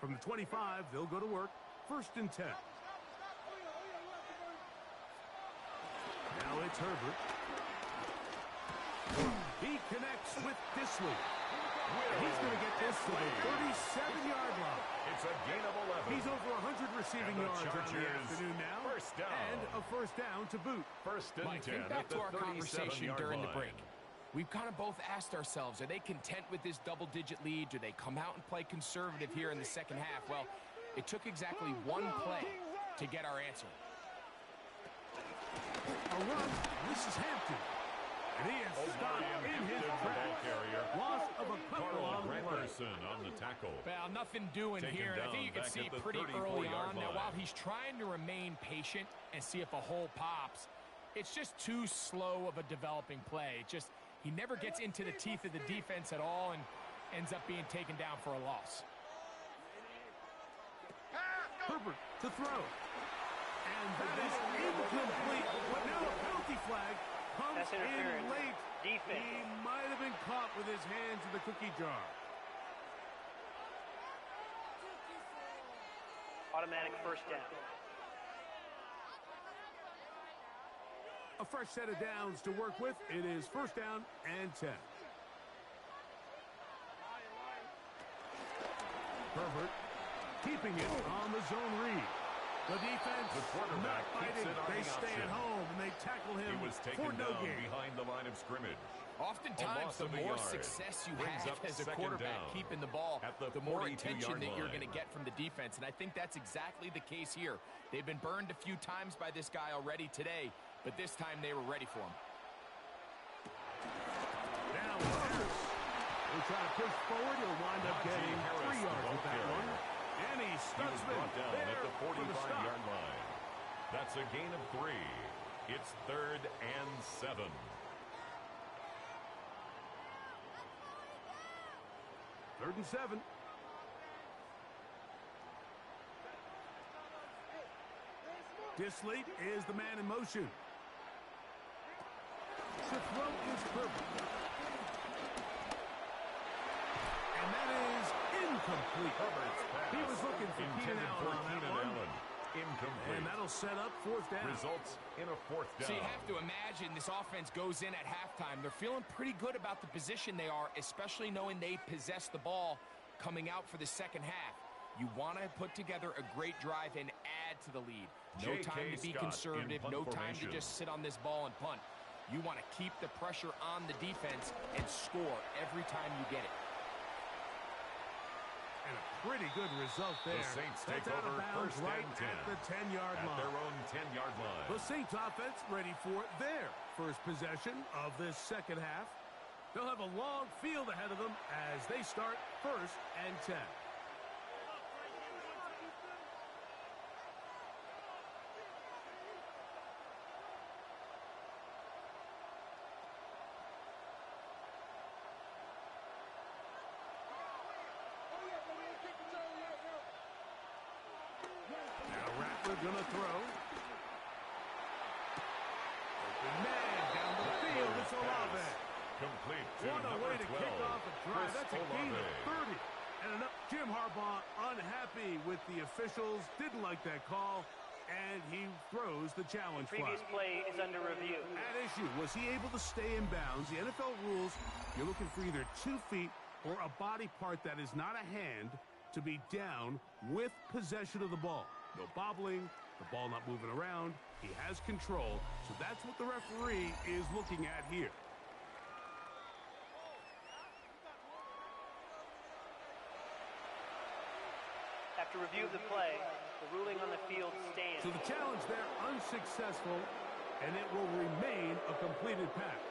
From the 25, they'll go to work. First and 10. Now it's Herbert. He connects with Disley. He's going to get this to the 37-yard line. It's a gain of 11. He's over 100 receiving yards on the afternoon now. First down. And a first down to boot. First and Mike, 10 think back at the to our conversation 37-yard during line. the break. We've kind of both asked ourselves, are they content with this double-digit lead? Do they come out and play conservative here in the second half? Well, it took exactly one play to get our answer. A run. This is Hampton. And he is stopped in his tracks. Loss of a couple on the play. On the tackle. Well, nothing doing here. I think you can see pretty early on. Now, while he's trying to remain patient and see if a hole pops, it's just too slow of a developing play. He never gets into the teeth of the defense at all and ends up being taken down for a loss. Herbert to throw. And that is incomplete. But now a penalty flag comes in late. Defense. He might have been caught with his hands in the cookie jar. Automatic first down. A fresh set of downs to work with. It is first down and 10. Herbert keeping it on the zone read. The defense not fighting. They stay at home and they tackle him for no gain. Behind the line of scrimmage. Oftentimes, the more success you have as a quarterback keeping the ball, the more attention that you're going to get from the defense. And I think that's exactly the case here. They've been burned a few times by this guy already today, but this time they were ready for him. Now Harris will try to push forward. He'll wind up getting 3 yards with that one. And he stuns him down at the 45-yard line. That's a gain of 3. It's 3rd and 7. Third and 7. Disley is the man in motion. The throw is perfect. And that is incomplete. He was looking for Keenan Allen on that one. Incomplete. And that'll set up fourth down. Results in a fourth down. So you have to imagine this offense goes in at halftime. They're feeling pretty good about the position they are, especially knowing they possess the ball coming out for the second half. You want to put together a great drive and add to the lead. No time to be conservative. No time to just sit on this ball and punt. You want to keep the pressure on the defense and score every time you get it. And a pretty good result there. The Saints take That's out of over bounds first right and 10. at the 10-yard line. At their own 10-yard line. The Saints offense ready for their first possession of this second half. They'll have a long field ahead of them as they start first and 10. Gonna throw. Open man down the field. It's Olave. Complete to What a number way to 12. kick off a drive. That's a gain of Olave. 30. And Jim Harbaugh unhappy with the officials. Didn't like that call. And he throws the challenge flag. Previous play is under review. At issue, was he able to stay in bounds? The NFL rules, you're looking for either 2 feet or a body part that is not a hand to be down with possession of the ball. No bobbling, the ball not moving around. He has control, so that's what the referee is looking at here. After review of the play, the ruling on the field stands. So the challenge there unsuccessful, and it will remain a completed pass.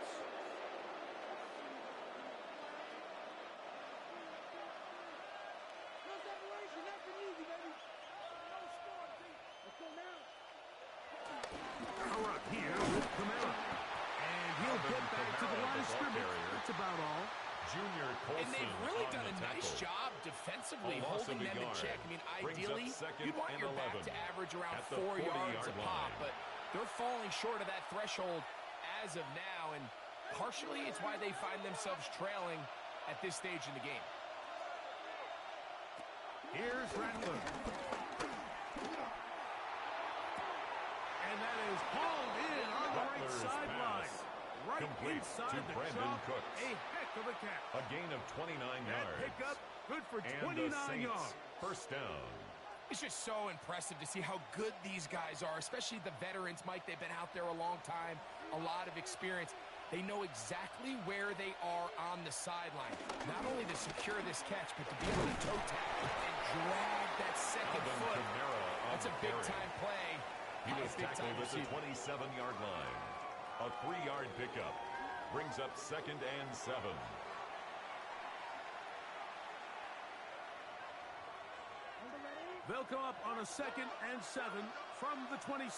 Here with Kamara. And he'll get back to the line of scrimmage. That's about all. Junior Colson And they've really on done a the nice tackle. job defensively, A loss holding of a them in yard. check. I mean, Brings ideally, up second you'd want and your back 11 to average around at the 4 yards 40-yard a pop, line. but they're falling short of that threshold as of now, and partially it's why they find themselves trailing at this stage in the game. Here's Rattler. And that is hauled in on the right Rattler's sideline. pass. Right Complete inside to the Brandon chalk. Cooks. A heck of a catch. A gain of 29 That yards. pickup, good for And 29 the Saints, yards. first down. It's just so impressive to see how good these guys are, especially the veterans, Mike. They've been out there a long time, a lot of experience. They know exactly where they are on the sideline. Not only to secure this catch, but to be able to toe tap and drag that second Alvin foot. Kamara on That's a the big-time carry. play. He by a was tackled big-time at the receiver. 27-yard line. A 3-yard pickup brings up second and 7. They'll come up on a second and 7 from the 27.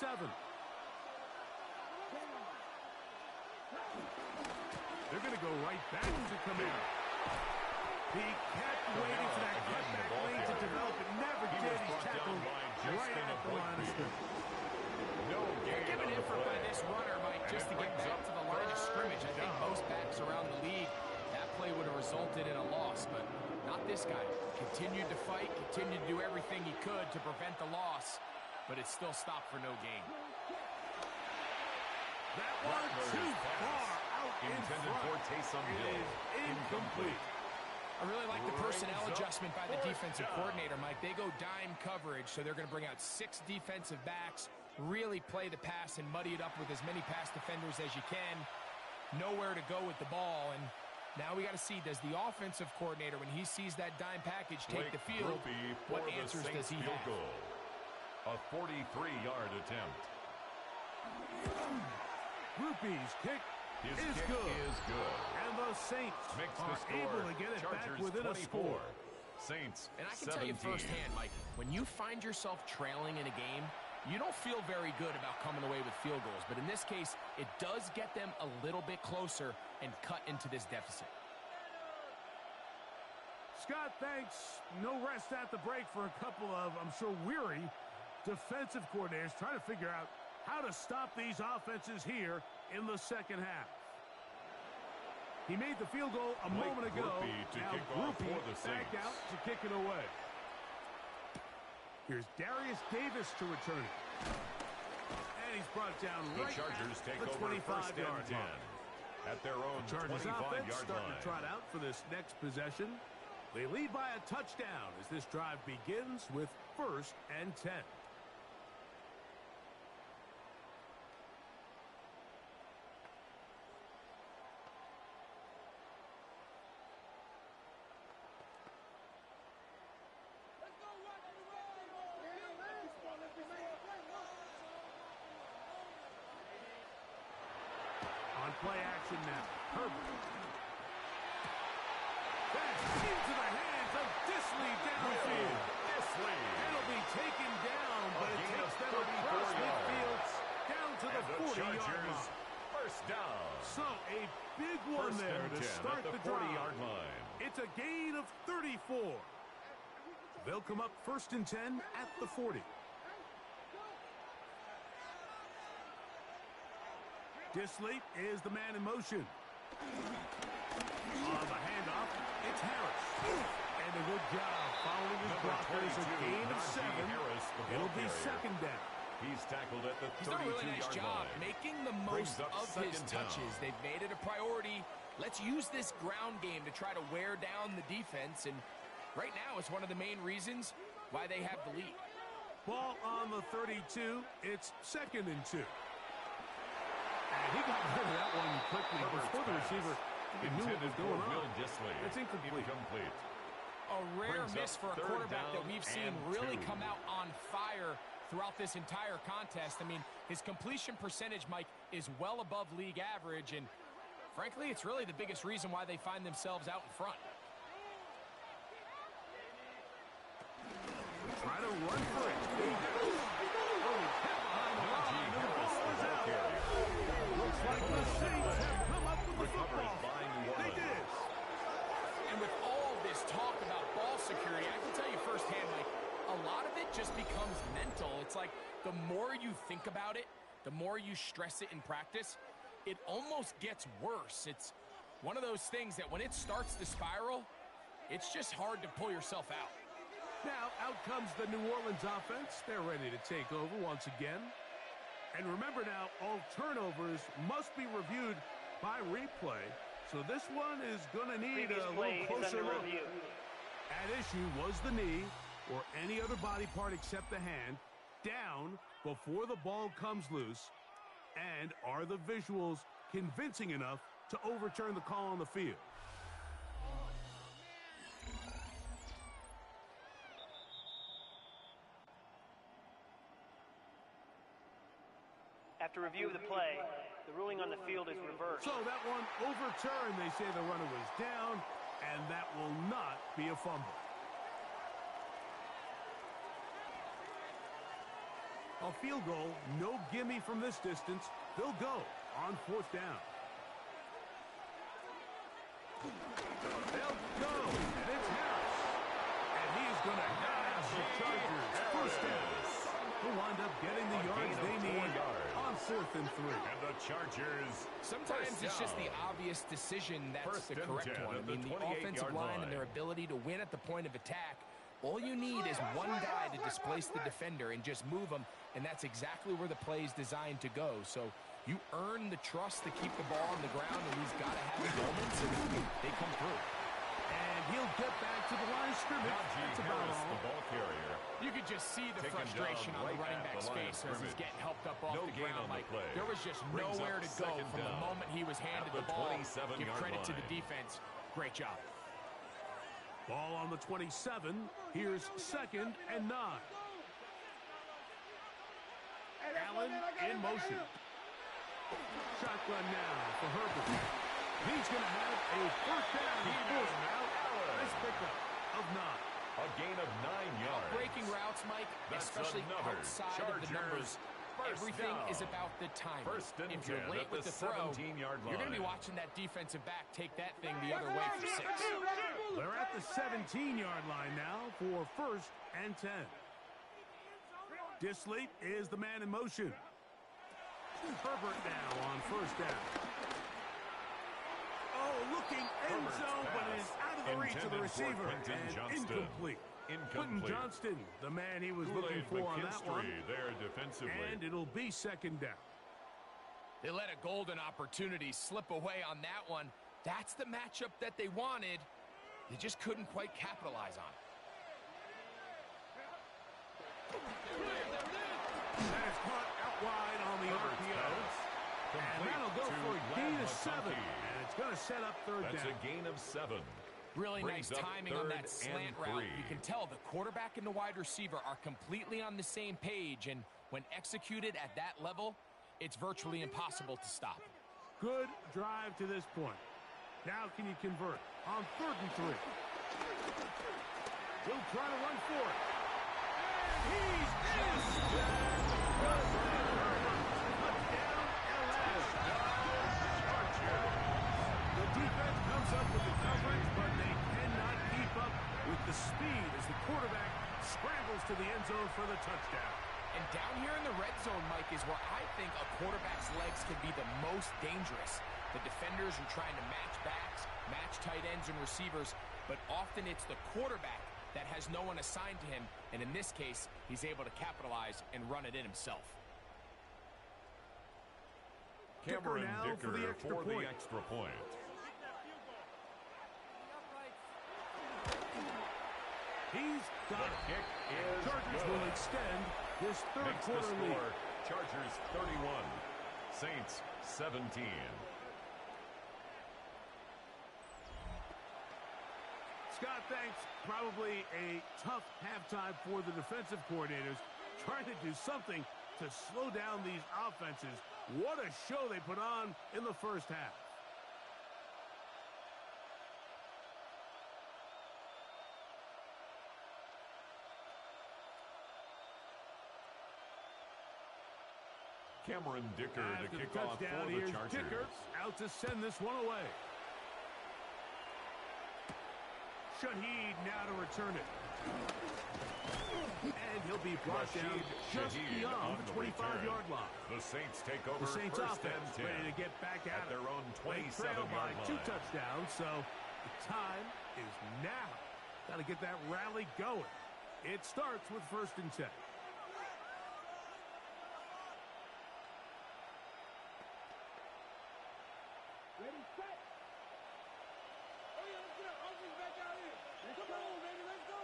They're going to go right back to Kamara. He kept waiting for that cutback lane to develop. It never He did. was He's brought down tackled by right Justin at the line of Boyd. scrimmage. No gain Give on an the effort by play. this runner, Mike, And just it to get brings back up to the line of third scrimmage. I think down. most backs around the league, that play would have resulted in a loss, but not this guy. Continued to fight, continued to do everything he could to prevent the loss, but it still stopped for no gain. That one too far out in Intended front. for Taysom It Hill. is incomplete. I really like the personnel Brings up adjustment by the fourth defensive down. coordinator, Mike. They go dime coverage, so they're going to bring out 6 defensive backs, really play the pass and muddy it up with as many pass defenders as you can. Nowhere to go with the ball, and now we got to see, does the offensive coordinator, when he sees that dime package take the field, what answers does he have? Goal. A 43-yard attempt. Groupie's kick His is kick good. is good. And the Saints Makes the are score. able to get it Chargers back within 24. a score. Saints And I can 17. tell you firsthand, Mike, when you find yourself trailing in a game, you don't feel very good about coming away with field goals. But in this case, it does get them a little bit closer and cut into this deficit. Scott, thanks. No rest at the break for a couple of, I'm sure, weary defensive coordinators trying to figure out how to stop these offenses here in the second half. He made the field goal a Mike moment ago. Groupie to Now kick off Groupie for the back Saints. out to kick it away. Here's Darius Davis to return it. And he's brought down The right Chargers take at the over first 25-yard and 10 line. at their own Chargers offense 25-yard starting line. to trot out for this next possession. They lead by a touchdown as this drive begins with first and 10. play action now. Herbert. That's into the hands of Disley downfield. Disley. It'll be taken down, but it takes them across midfield down to the 40-yard line. First down. So a big one First there and to 10 start at the the 40-yard drive. line. It's a gain of 34. They'll come up first and 10 at the 40. Disley is the man in motion. On the handoff, it's Harris. And a good job following his blockers. A gain of 7. It'll be second down. He's tackled at the 32-yard line. He's done a really nice job making the most of his touches. Down. They've made it a priority. Let's use this ground game to try to wear down the defense. And right now, it's one of the main reasons why they have the lead. Ball on the 32. It's second and 2. And he got rid of that one quickly before the receiver even knew what was going on. It's incomplete. A rare miss for a quarterback that we've seen really come out on fire throughout this entire contest. I mean, his completion percentage, Mike, is well above league average, and frankly, it's really the biggest reason why they find themselves out in front. Try to run for it. He goes. Oh, hit behind the line, and the ball is out. Looks like the Saints have come up with the football. They did. And with all this talk about ball security, I can tell you firsthand, Mike, a lot of it just becomes mental. It's like the more you think about it, the more you stress it in practice, it almost gets worse. It's one of those things that when it starts to spiral, it's just hard to pull yourself out. Now, out comes the New Orleans offense. They're ready to take over once again. And remember now, all turnovers must be reviewed by replay. So this one is going to need a little closer look. At issue was the knee or any other body part except the hand down before the ball comes loose. And are the visuals convincing enough to overturn the call on the field? After review of the play, the ruling on the field is reversed. So that one overturned. They say the runner was down, and that will not be a fumble. A field goal, no gimme from this distance. They'll go on fourth down. They'll go, and it's Harris. And he's going to have the Chargers first down. They'll wind up getting the yards they need on 4th and 3. And the Chargers. Sometimes it's just the obvious decision that's the correct one. I mean, the offensive line and their ability to win at the point of attack, all you need is one guy to displace the defender and just move him, and that's exactly where the play is designed to go. So you earn the trust to keep the ball on the ground, and he's got to have his moments, and they come through. And he'll get back to the line of scrimmage. That's about all. The ball carrier. You could just see the frustration on the running back's face as he's getting helped up off the ground. Like, there was just nowhere to go from the moment he was handed the ball. Give credit to the defense. Great job. Ball on the 27. Here's 2nd and 9. Allen in motion. Shotgun now for Herbert. He's going to have a first down. Nice pickup of 9. A gain of 9 yards. Breaking routes, Mike, especially outside of the numbers. Everything is about the timing. If you're late with the throw, you're going to be watching that defensive back take that thing the other way for 6. They're at the 17-yard line now for 1st and 10. Disley is the man in motion. Herbert now on 1st down. Oh, looking end zone, but is out of the reach of the receiver. And incomplete. Quentin Johnston, the man he was looking for on that one. There defensively. And it'll be 2nd down. They let a golden opportunity slip away on that one. That's the matchup that they wanted. They just couldn't quite capitalize on it. That is caught out wide on the RPO. And that'll go for a gain of 7. And it's going to set up 3rd down. That's a gain of 7. Really nice timing on that slant route. You can tell the quarterback and the wide receiver are completely on the same page, and when executed at that level, it's virtually impossible to stop. Good drive to this point. Now can you convert on 3rd and 3? He'll try to run for it. And he's in. Touchdown, LA. The defense comes up with the coverage, but they cannot keep up with the speed as the quarterback scrambles to the end zone for the touchdown. And down here in the red zone, Mike, is where I think a quarterback's legs can be the most dangerous. The defenders are trying to match backs, match tight ends and receivers, but often it's the quarterback that has no one assigned to him, and in this case, he's able to capitalize and run it in himself. Cameron Dicker for the extra point. He's got the kick is Chargers good. will extend this third Makes quarter the score, lead. Chargers 31, Saints 17. Scott, thanks. Probably a tough halftime for the defensive coordinators, trying to do something to slow down these offenses. What a show they put on in the first half. Cameron Dicker After to the kick off touchdown, for the here's Chargers. Dicker out to send this one away. Shaheed now to return it. And he'll be brought down just beyond the 25-yard line. The Saints take over The Saints first and offense 10 ready to get back at at their own They trail 27-yard by line. 2 touchdowns, so the time is now. Got to get that rally going. It starts with 1st and 10. Ready, set. Oh, yeah, let's get our offense back out here. Come on, baby, let's go.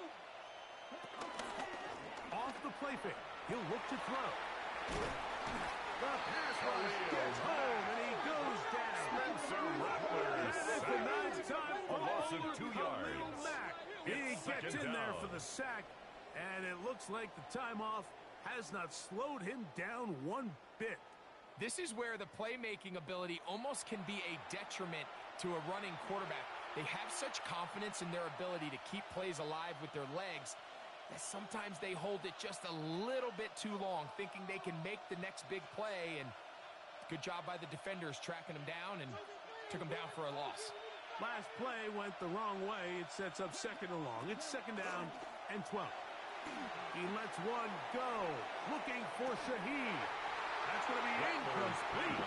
Off the play fake. He'll look to throw. The pass rush gets home, and he goes down. Spencer Rattler That is the ninth time a loss of for 2 Khalil yards. Mack. He It's gets second in there down. for the sack, and it looks like the time off has not slowed him down one bit. This is where the playmaking ability almost can be a detriment to a running quarterback. They have such confidence in their ability to keep plays alive with their legs that sometimes they hold it just a little bit too long, thinking they can make the next big play, and good job by the defenders tracking him down and took him down for a loss. Last play went the wrong way. It sets up 2nd and long. It's 2nd down and 12. He lets one go, looking for Shaheed. That's going to be incomplete.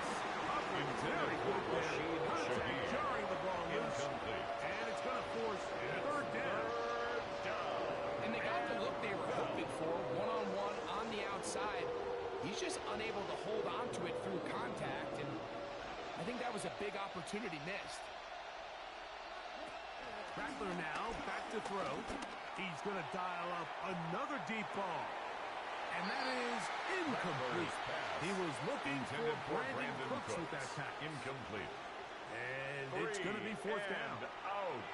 Very good there. Contact jarring the ball loose. And it's going to force 3rd down. And they got the look they were hoping for, one-on-one on the outside. He's just unable to hold on to it through contact, and I think that was a big opportunity missed. Rattler now back to throw. He's going to dial up another deep ball. And that is incomplete. He was looking for Brandon Cooks with that pass. Incomplete. And it's going to be 4th down. Out.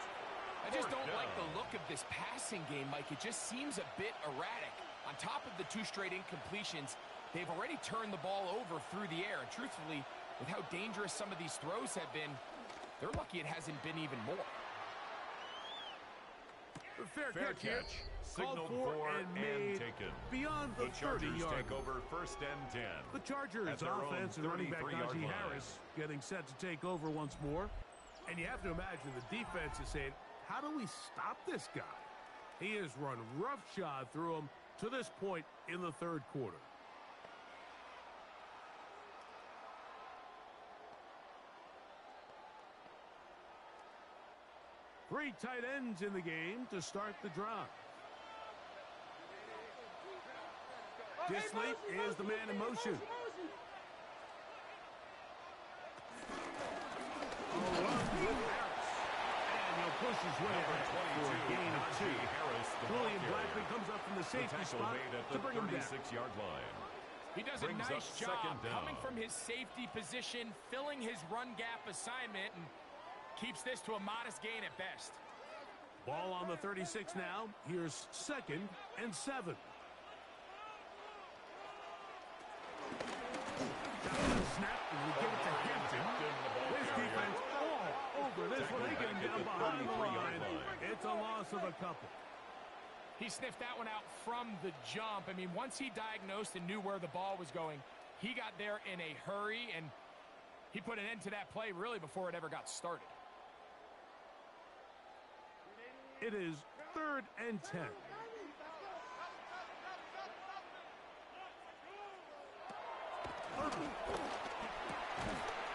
I just don't like the look of this passing game, Mike. It just seems a bit erratic. On top of the 2 straight incompletions, they've already turned the ball over through the air. And truthfully, with how dangerous some of these throws have been, they're lucky it hasn't been even more. Fair catch. Signaled for for and made taken. beyond the The Chargers 30-yard. take over 1st and 10. The Chargers at their own offense and running back 33-yard Najee line. Harris getting set to take over once more. And you have to imagine the defense is saying, how do we stop this guy? He has run roughshod through him to this point in the 3rd quarter. Three tight ends in the game to start the drive. Disley is the man in motion. A run with Harris. And he'll push his way ahead for a gain of 2. Harris, the Julian block Blackman comes up from the The safety tackle spot made at to the bring him down. 36-yard line. He does a Brings nice up job 2nd down. coming from his safety position, filling his run gap assignment, and keeps this to a modest gain at best. Ball on the 36 now. Here's 2nd and 7. Snap, and we give it to Hampton. loss of a couple. He sniffed that one out from the jump. I mean, once he diagnosed and knew where the ball was going, he got there in a hurry, and he put an end to that play really before it ever got started. It is 3rd and 10.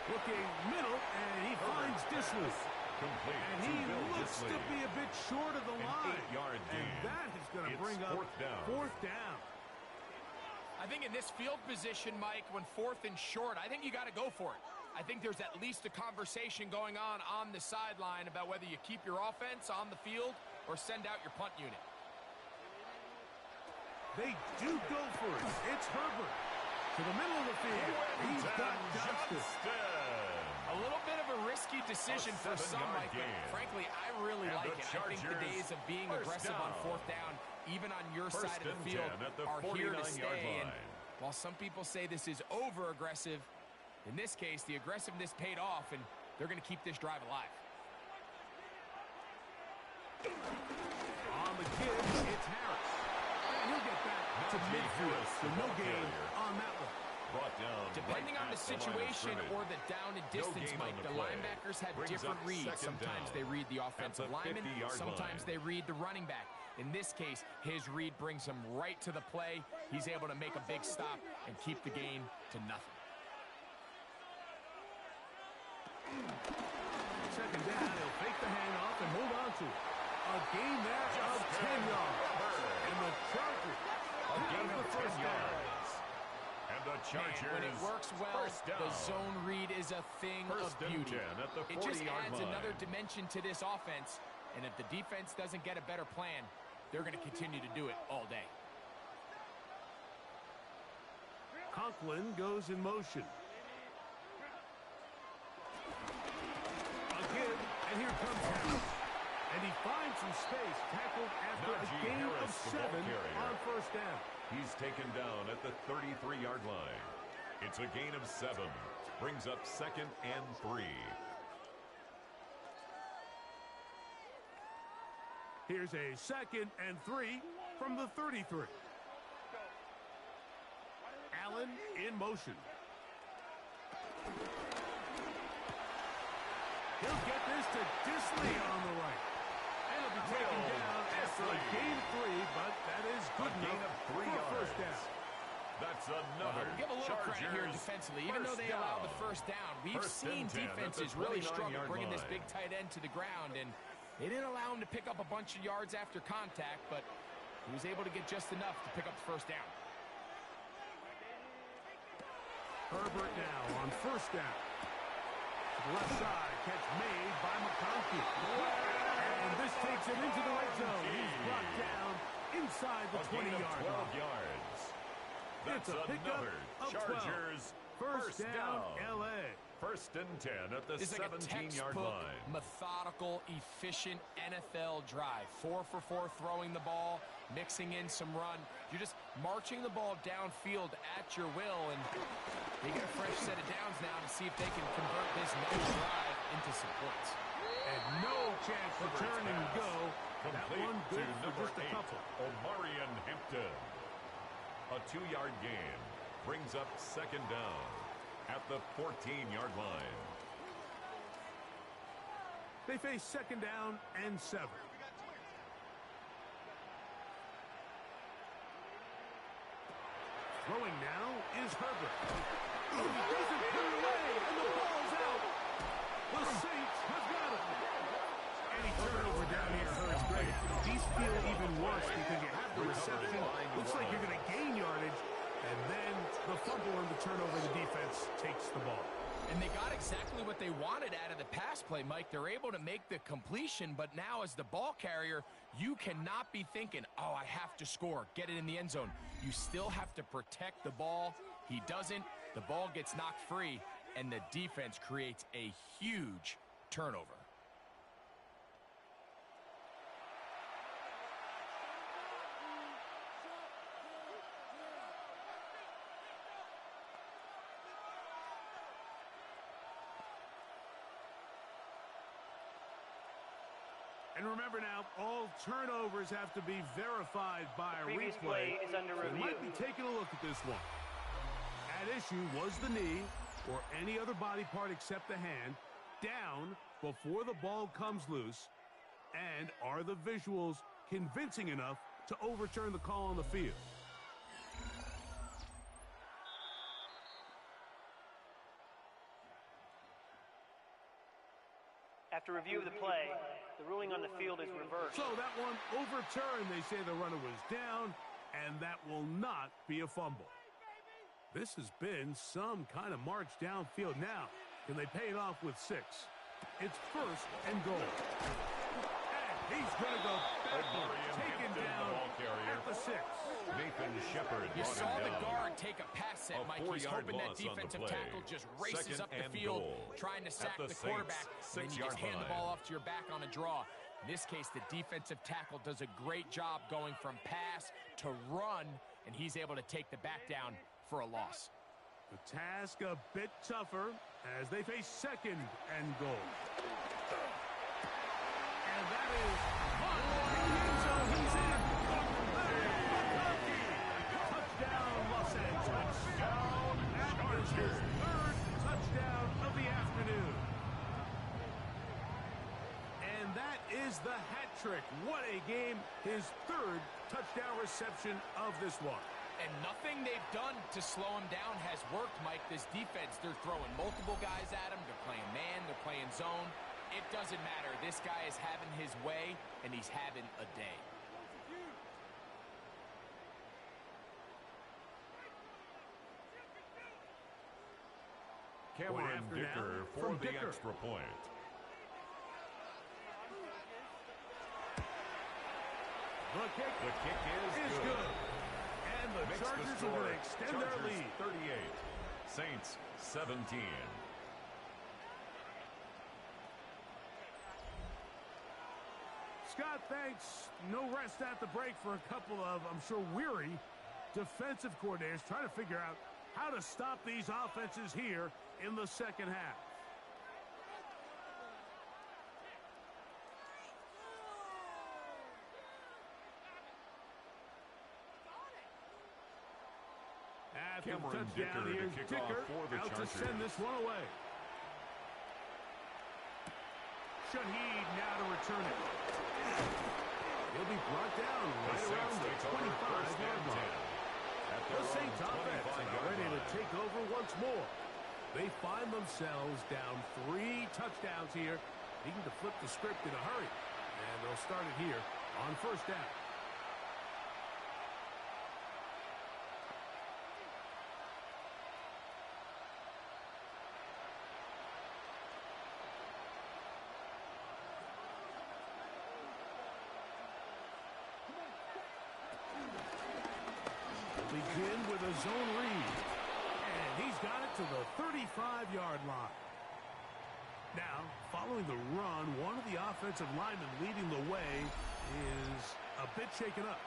Looking middle, and he finds Disley. Complete. And he looks to be a bit short of the line. 8-yard gain. And that is going to It's bring up 4th down. I think in this field position, Mike, when 4th and short, I think you got to go for it. I think there's at least a conversation going on the sideline about whether you keep your offense on the field or send out your punt unit. They do go for it. It's Herbert to the middle of the field. He's got Johnston. A little bit of a risky decision for some, Mike, but frankly, I really like it. I think the days of being aggressive on 4th down, even on your side of the field, are here to stay. And while some people say this is over-aggressive, in this case, the aggressiveness paid off, and they're going to keep this drive alive. On the give, it's Harris. And he'll get back to midfield. So no gain on that one. Depending on the situation or the down and distance, Mike, the linebackers have different reads. Sometimes they read the offensive lineman. Sometimes they read the running back. In this case, his read brings him right to the play. He's able to make a big stop and keep the gain to nothing. 2nd down, he'll fake the handoff and hold on to it. A gain there of 10 yards. And the Chargers have the 1st down. And the Chargers, when it works well, the zone read is a thing of beauty. It just adds another dimension to this offense. And if the defense doesn't get a better plan, they're going to continue to do it all day. Conklin goes in motion. A give, and here comes Harris. And he finds some space, tackled after a gain of 7 on 1st down. He's taken down at the 33-yard line. It's a gain of 7. Brings up 2nd and 3. Here's a 2nd and 3 from the 33. Allen in motion. He'll get this to Disley on the right. And he'll be taken down after a gain of 3, but that is good enough for a 1st down. That's another give a little credit here defensively. Even though they allowed the 1st down, we've seen defenses really struggle bringing this big tight end to the ground, and they didn't allow him to pick up a bunch of yards after contact, but he was able to get just enough to pick up the 1st down. Herbert now on 1st down. To the left side, catch made by McConkey. And this takes him into the red zone. He's brought down inside the 20-yard line. That's another Chargers 1st down, L.A. 1st and 10 at the 17-yard line. Methodical, efficient NFL drive. 4 for 4 throwing the ball, mixing in some run. You're just marching the ball downfield at your will, and they get a fresh set of downs now to see if they can convert this next drive into some points. And no chance to turn and go. That one good for just a couple. Omarion Hampton. A 2-yard gain brings up 2nd down at the 14-yard line. They face 2nd down and 7. Throwing now is Herbert. He doesn't put it away, and the ball's out. The Saints have got it. Any turnover down here hurts great. These feel even worse because you have the reception. Looks like you're going to gain yardage, and then the fumble and the turnover, the defense takes the ball. And they got exactly what they wanted out of the pass play, Mike. They're able to make the completion, but now as the ball carrier, you cannot be thinking, oh, I have to score, get it in the end zone. You still have to protect the ball. He doesn't. The ball gets knocked free, and the defense creates a huge turnover. And remember now, all turnovers have to be verified by a Previous replay. play is under We review. might be taking a look at this one. At issue was the knee or any other body part except the hand down before the ball comes loose. And are the visuals convincing enough to overturn the call on the field? After review of the play, the ruling on the field is reversed. So that one overturned. They say the runner was down, and that will not be a fumble. This has been some kind of march downfield. Now, can they pay it off with 6? It's first and goal. And he's going to go backwards, taken down at the 6. Nathan Shepard. You saw the guard take a pass set, Mike. He's hoping that defensive tackle just races up the field, trying to sack the quarterback, and then you just hand the ball off to your back on a draw. In this case, the defensive tackle does a great job going from pass to run, and he's able to take the back down for a loss. The task a bit tougher as they face second and goal. And that is so he's in. Touchdown, Los Angeles. Touchdown, that is his 3rd touchdown of the afternoon. And that is the hat trick. What a game. His 3rd touchdown reception of this one. And nothing they've done to slow him down has worked, Mike. This defense, they're throwing multiple guys at him. They're playing man. They're playing zone. It doesn't matter. This guy is having his way, and he's having a day. Cameron Dicker for the extra point. The kick is good. And the Chargers are going to extend their lead. 38, Saints 17. Scott, thanks. No rest at the break for a couple of, I'm sure, weary defensive coordinators trying to figure out how to stop these offenses here in the second half. After the Cameron touchdown, Dicker here's to kick Dicker off for the out Chargers. to send this one away. Shaheed now to return it. He'll be brought down right around the 25-yard line. The Saints offense are ready to take over once more. They find themselves down 3 touchdowns here, needing to flip the script in a hurry. And they'll start it here on first down. Begin with a zone read. And he's got it to the 35-yard line. Now, following the run, one of the offensive linemen leading the way is a bit shaken up.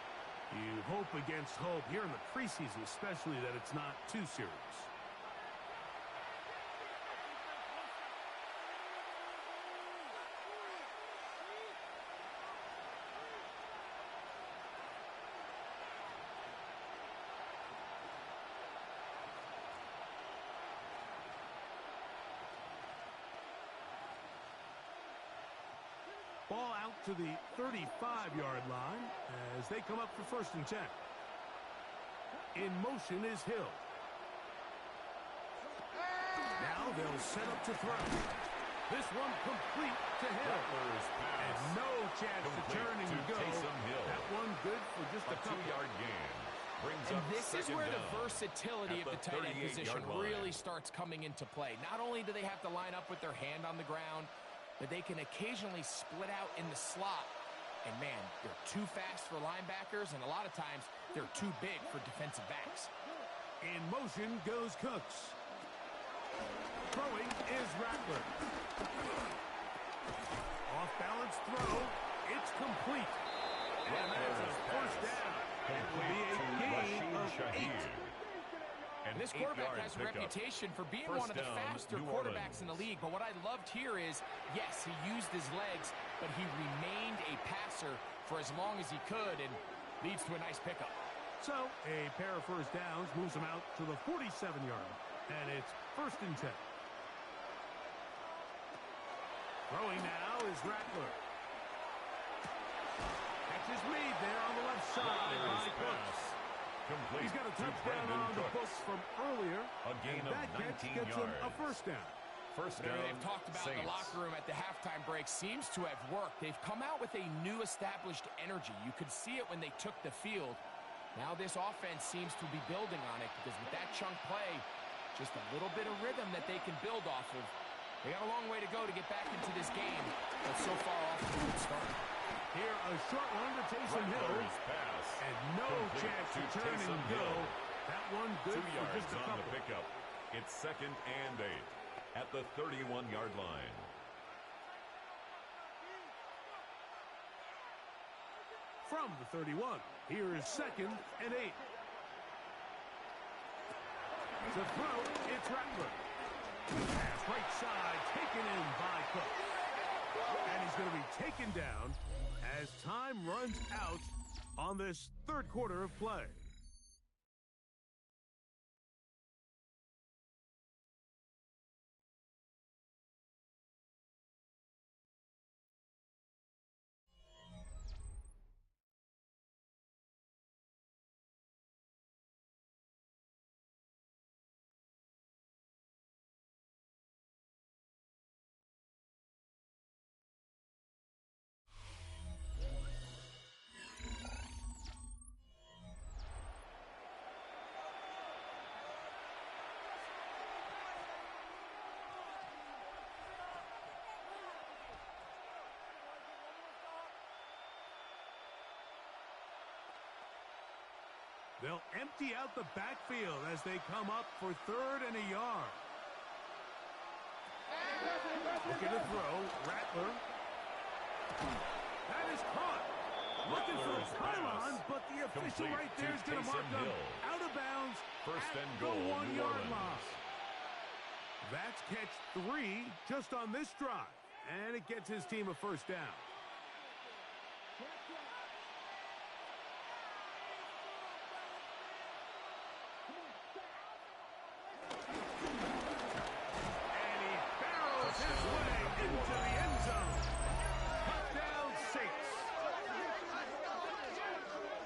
You hope against hope here in the preseason, especially, that it's not too serious. Ball out to the 35-yard line as they come up for first and 10. In motion is Hill. Now they'll set up to throw. This one complete to Hill. And no chance to turn and go. That one good for just a couple. 2-yard gain. And this is where the versatility of the tight end position really starts coming into play. Not only do they have to line up with their hand on the ground, but they can occasionally split out in the slot. And, man, they're too fast for linebackers, and a lot of times they're too big for defensive backs. In motion goes Cooks. Throwing is Rattler. Off-balance throw. It's complete. And that's a first down. It will be a gain of 8. An This quarterback 8-yard has a pickup. reputation for being First one of the down, faster New quarterbacks in the Orleans. league. But what I loved here is, yes, he used his legs, but he remained a passer for as long as he could and leads to a nice pickup. So a pair of first downs moves him out to the 47-yard line. And it's 1st and 10. Throwing now is Rattler. Catch is made there on the left side by Cooks. Complete He's got a to touchdown Brandon on the Cooks. books from earlier. A gain and of that catch 19 gets him a yards. first down. First Whatever down, they've talked about in the Saints. locker room at the halftime break seems to have worked. They've come out with a new established energy. You could see it when they took the field. Now this offense seems to be building on it because with that chunk play, just a little bit of rhythm that they can build off of. They got a long way to go to get back into this game, but so far off to a good start. Here a short one to Taysom Hill. Rattler's pass. And no Complete chance to to turn Taysom and go. Hill. That one good 2 for yards just a on couple. the pickup. It's 2nd and 8 at the 31-yard line. From the 31, here is 2nd and 8. To throw, it's Rattler. Pass right side, taken in by Cook. And he's going to be taken down as time runs out on this 3rd quarter of play. They'll empty out the backfield as they come up for 3rd and a yard. Looking to throw, Rattler. That is caught. Looking for the Rattler's pylon, pass. but the official Complete right there is going to Taysom mark them Hill. out of bounds First at and the goal, New 1-yard Orleans. line. That's catch 3 just on this drive, and it gets his team a first down. And he barrels his way into the end zone. Touchdown, Saints.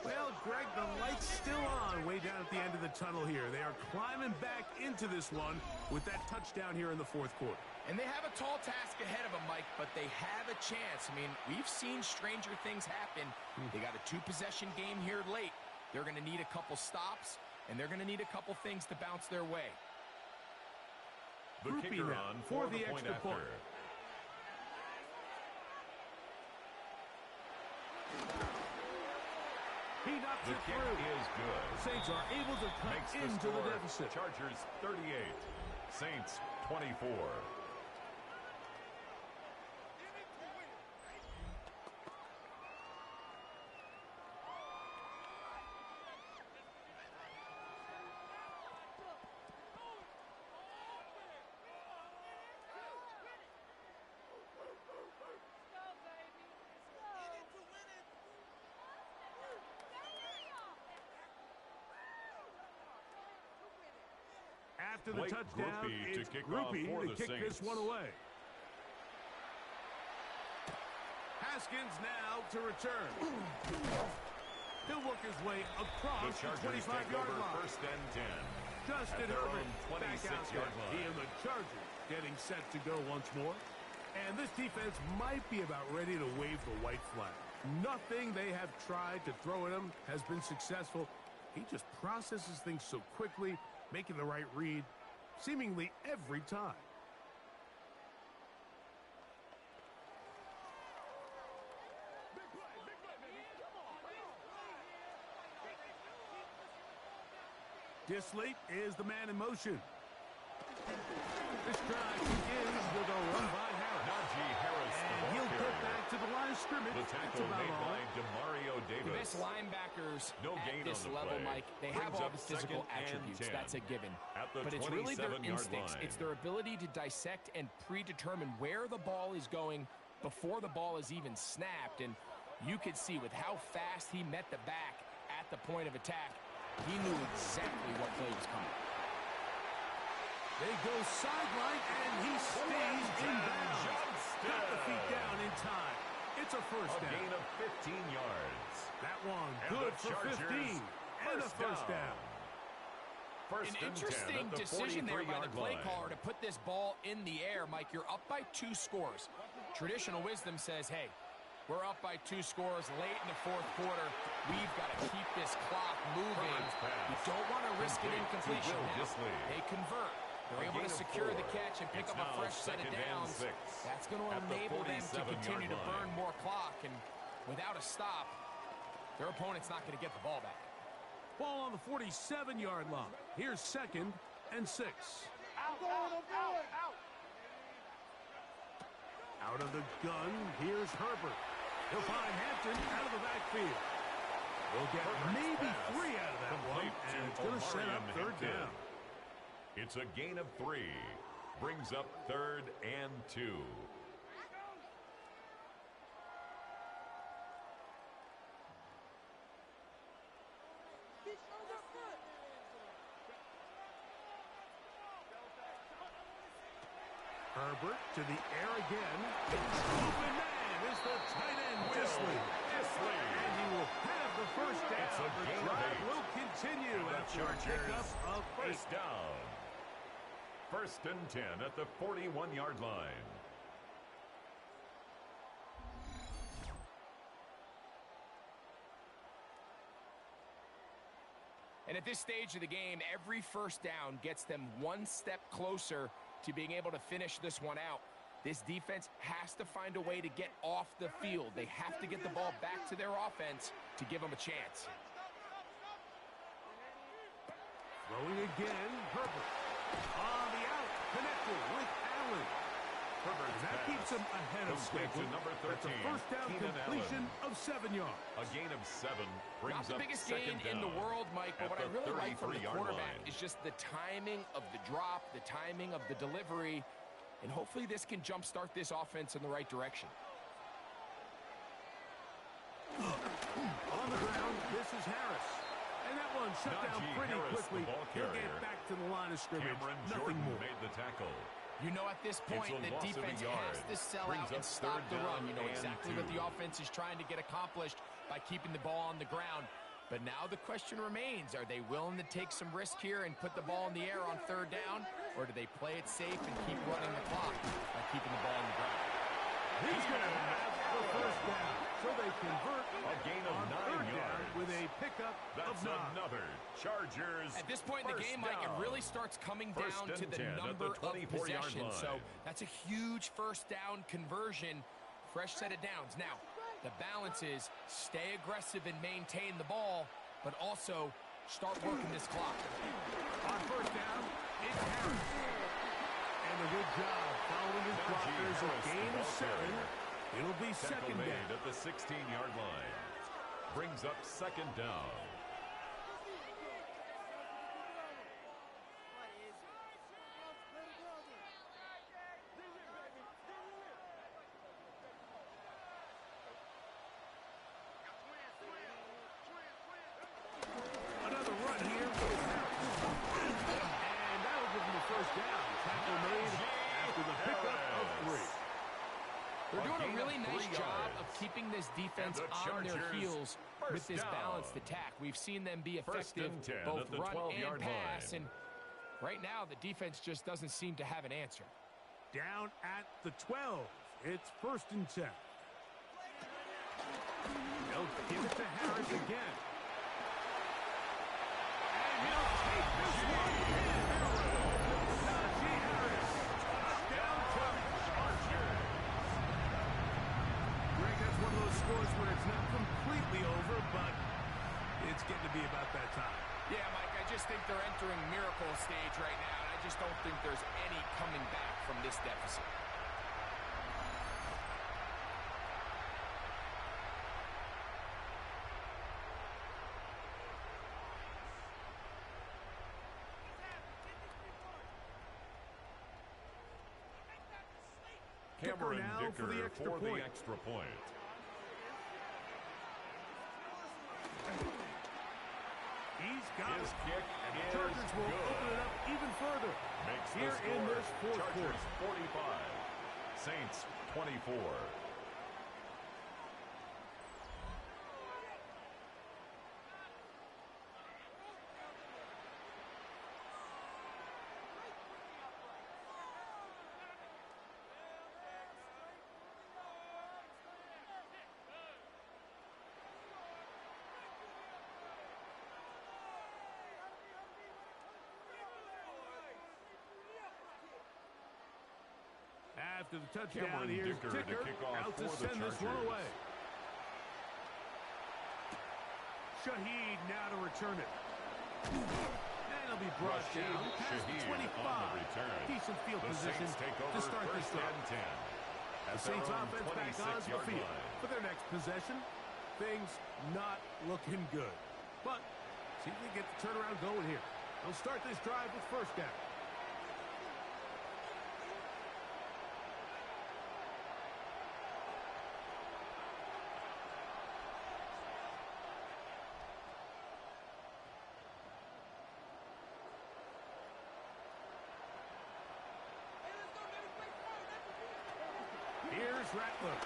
Well, Greg, the light's still on way down at the end of the tunnel here. They are climbing back into this one with that touchdown here in the 4th quarter. And they have a tall task ahead of them, Mike, but they have a chance. I mean, we've seen stranger things happen. They got a 2-possession game here late. They're going to need a couple stops, and they're going to need a couple things to bounce their way. The Groupie kicker now on for for the the point extra after. point. He knocks The it kick through. is good. Saints are able to cut Makes the into the score. deficit. Chargers 38, Saints 24. After the Blake touchdown, Groupie to it's kick off Groupie for to the kick this Saints. one away. Haskins now to return. He'll work his way The across the Chargers take 25-yard over line. 1st and 10. Justin at their Herbert own back out 26-yard there. line. He and the Chargers getting set to go once more. And this defense might be about ready to wave the white flag. Nothing they have tried to throw at him has been successful. He just processes things so quickly, making the right read, seemingly every time. Disley is the man in motion. This drive begins with a run by Harris. Najee Harris, the And ball he'll carrier. get back to the line of of scrimmage. The That's tackle about made all. by DeMario The Davis. best linebackers No at gain this on the level, play. Mike, they have Brings all up the physical second and attributes. 10. That's a given. At the But it's really their 27-yard instincts. line. It's their ability to dissect and predetermine where the ball is going before the ball is even snapped. And you could see with how fast he met the back at the point of attack, he knew exactly what play was coming. They go sideline, and he stays in bounds. Got the feet down in time. It's a first A down. gain of 15 yards. That one And good the for Chargers, 15. And a first down. First An and 10 interesting at the decision there by the 43-yard play line. caller to put this ball in the air. Mike, you're up by 2 scores. Traditional wisdom says, hey, we're up by 2 scores late in the fourth quarter. We've got to keep this clock moving. You don't want to risk an incompletion. Now, they convert. They're able to secure the catch and pick up a fresh set of downs. That's going to enable them to continue to burn more clock. And without a stop, their opponent's not going to get the ball back. Ball on the 47-yard line. Here's second and 6. Out of the gun, here's Herbert. He'll find Hampton out of the backfield. We'll get maybe 3 out of that one, and it's going to set up third down. It's a gain of 3. Brings up 3rd and 2. Herbert to the air again. Open man is the tight end, Disley. And he will have the first down. It's a the gain of drive 8. will continue And the after a pickup of 8. First down. First and 10 at the 41-yard line. And at this stage of the game, every first down gets them one step closer to being able to finish this one out. This defense has to find a way to get off the field. They have to get the ball back to their offense to give them a chance. Throwing again, Herbert. On the out, connected with Allen. Herbert's That pass keeps him ahead of complete to schedule. number That's 13, a first down Keenan completion Allen. of 7 yards. A gain of 7 brings Not the up biggest second gain in the down world, Mike, but at what I the really like from the 33-yard quarterback line. is just the timing of the drop, the timing of the delivery, and hopefully this can jumpstart this offense in the right direction. On the ground, this is Harris. And that one shut down Najee pretty Harris, the quickly. ball He'll carrier. get back to the line of scrimmage. Cameron Nothing Jordan more. made the tackle. You know, at this point, It's a the loss of a defense yard. has to sell Brings out and up stop third the run. down You know and exactly what 2. the offense is trying to get accomplished by keeping the ball on the ground. But now the question remains, are they willing to take some risk here and put the ball in the air on third down? Or do they play it safe and keep running the clock by keeping the ball on the ground? He's going to have the first down. So they convert A gain of on 9 third down yards. with a pickup That's of 9. another Chargers. At this point in the first game, Mike, it down. really starts coming First down to and the 10 at the number of 24-yard possessions. So line. that's a huge first down conversion. Fresh set of downs. Now, the balance is stay aggressive and maintain the ball, but also start working this clock. On first down, it's Harris. And a good job following his blockers. A Harris, gain the of ball 7. carrier. It'll be Tackle second made down. at the 16-yard line. Brings up second down. Another run here with Harris. And that'll give him the first down. Tackle made after the pickup of 3. They're doing a gain of really 3 nice job yards. of keeping this defense And the on their Chargers, heels with first this down. balanced attack. We've seen them be First effective and 10 both at the run 12-yard and pass. line. And right now, the defense just doesn't seem to have an answer. Down at the 12. It's first and 10. They'll give it to Harris again. And he'll take this one in. Najee Harris. Touchdown Chargers. Greg, that's one of those scores where it's not completely over, but it's getting to be about that time. Yeah, Mike, I just think they're entering miracle stage right now, and I just don't think there's any coming back from this deficit. kicker now for the extra point. He's got His it. kick And the is Chargers will good. open it up even further Makes the here in score. this fourth Chargers quarter. 45, Saints 24. After the touchdown, Cameron here's Dicker to Dicker kick off out to for the send this one Chargers. away. Shaheed now to return it. And he'll be brought Rashid down past the Shaheed 25. on the return. Decent field The position Saints take over to start this first drive. and 10. The At Saints their own offense back onto the 26-yard field line. for their next possession. Things not looking good. But see if they get the turnaround going here. They'll start this drive with first down. Here's Rattler.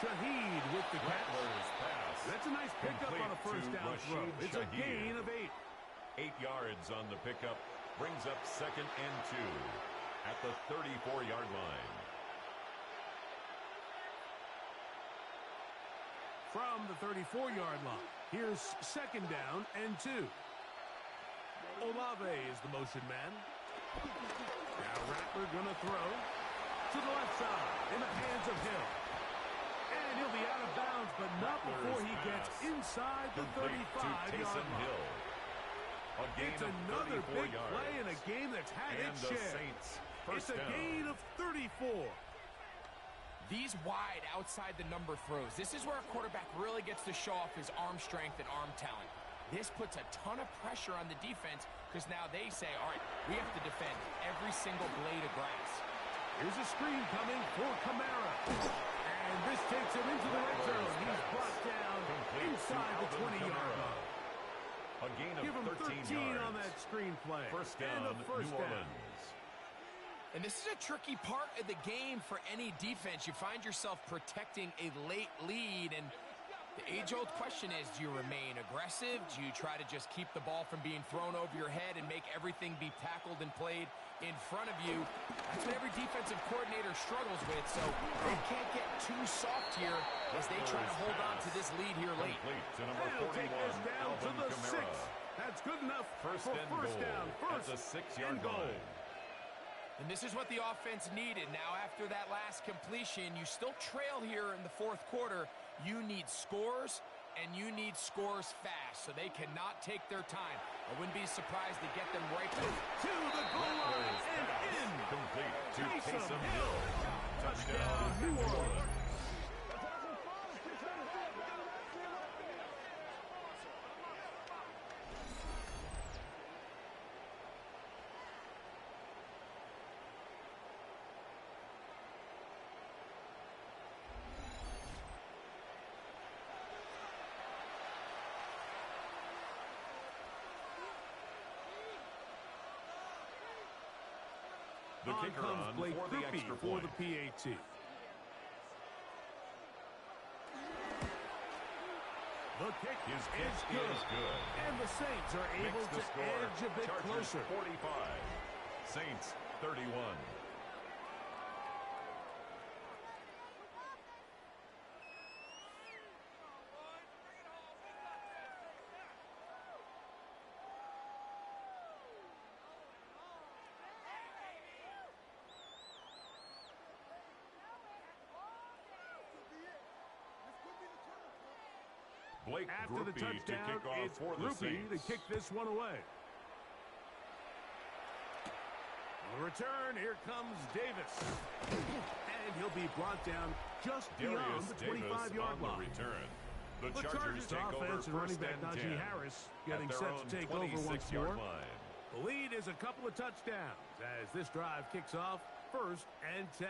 Shaheed with the catch. Rattler's pass. That's a nice pickup on a Complete first to down throw. Rashid It's a Shaheed. gain of 8. 8 yards on the pickup. Brings up 2nd and 2 at the 34-yard line. From the 34-yard line, here's 2nd down and 2. Olave is the motion man. Now Rattler gonna throw to the left side in the hands of Hill. And he'll be out of bounds, but not before he gets inside the Complete to 35-yard Taysom line. Hill. A gain It's of another 34 big yards. play in a game that's had And its the share. Saints It's first a down. gain of 34. These wide outside the number throws, this is where a quarterback really gets to show off his arm strength and arm talent. This puts a ton of pressure on the defense because now they say, all right, we have to defend every single blade of grass. Here's a screen coming for Kamara. And this takes him into the red zone. He's brought down Complete inside to the Alvin 20-yard Kamara. line. A gain of Give him 13 yards. on that screen play. First And down, a first New down. Orleans. And this is a tricky part of the game for any defense. You find yourself protecting a late lead, and the age-old question is, do you remain aggressive? Do you try to just keep the ball from being thrown over your head and make everything be tackled and played in front of you? That's what every defensive coordinator struggles with, so they can't get too soft here as they try to hold on to this lead here late. Complete to number They'll 41, take this down to Alvin the Kamara. 6. That's good enough First for and first goal down. at First the 6-yard and goal. line. And this is what the offense needed. Now, after that last completion, you still trail here in the fourth quarter. You need scores, and you need scores fast, so they cannot take their time. I wouldn't be surprised to get them right back. To the goal line and in. Complete to Taysom Taysom Hill. Hill. Touchdown, New Orleans. The On kicker comes on Blake for the Grupe extra for point. the PAT. The kick His is kick good. is good. And the Saints are able Makes the to score. edge a bit Chargers closer. 45, Saints 31. Blake After the Grupe to touchdown, kick off it's for the Grupe to Saints. kick this one away. On the return, here comes Davis. And he'll be brought down just beyond Darius the Davis 25-yard on the line. return. The The Chargers Chargers take over offense and running first back and 10 Najee Harris getting at their set own to take over once 26-yard more. line. The lead is a couple of touchdowns as this drive kicks off First and 10.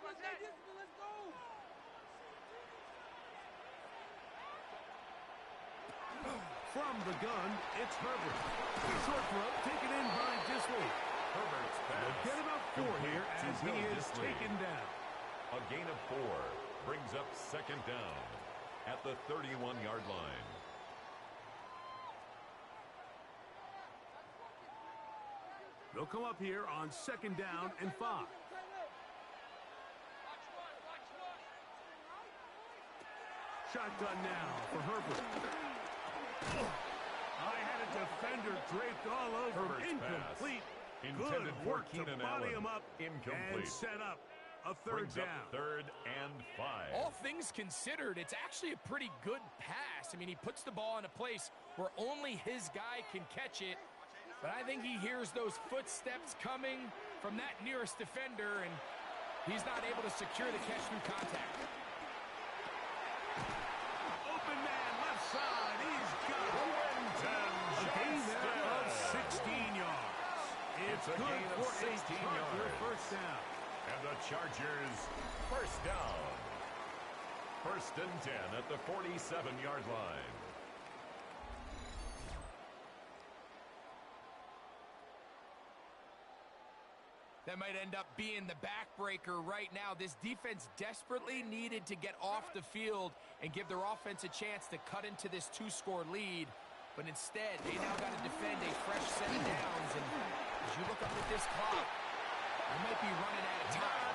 Let's go. From the gun, it's Herbert. Short throw taken in by Disley. Herbert's pass. Get about 4 here as he is taken down. A gain of 4 brings up second down at the 31-yard line. They'll come up here on second down and 5. Shotgun now for Herbert. I had a defender draped all over. Herbert's Incomplete. pass. Good Intended for work to Keenan body Allen. him up Incomplete. and set up a third Brings down. up third and 5. All things considered, it's actually a pretty good pass. I mean, he puts the ball in a place where only his guy can catch it. But I think he hears those footsteps coming from that nearest defender, and he's not able to secure the catch through contact. Open man, left side. He's got a gain there of 16 yards. It's a good gain of for 16 a Charger yards. first down. And the Chargers first down. First and 10 at the 47-yard line. That might end up being the backbreaker right now. This defense desperately needed to get off the field and give their offense a chance to cut into this 2-score lead. But instead, they now got to defend a fresh set of downs. And as you look up at this clock, they might be running out of time.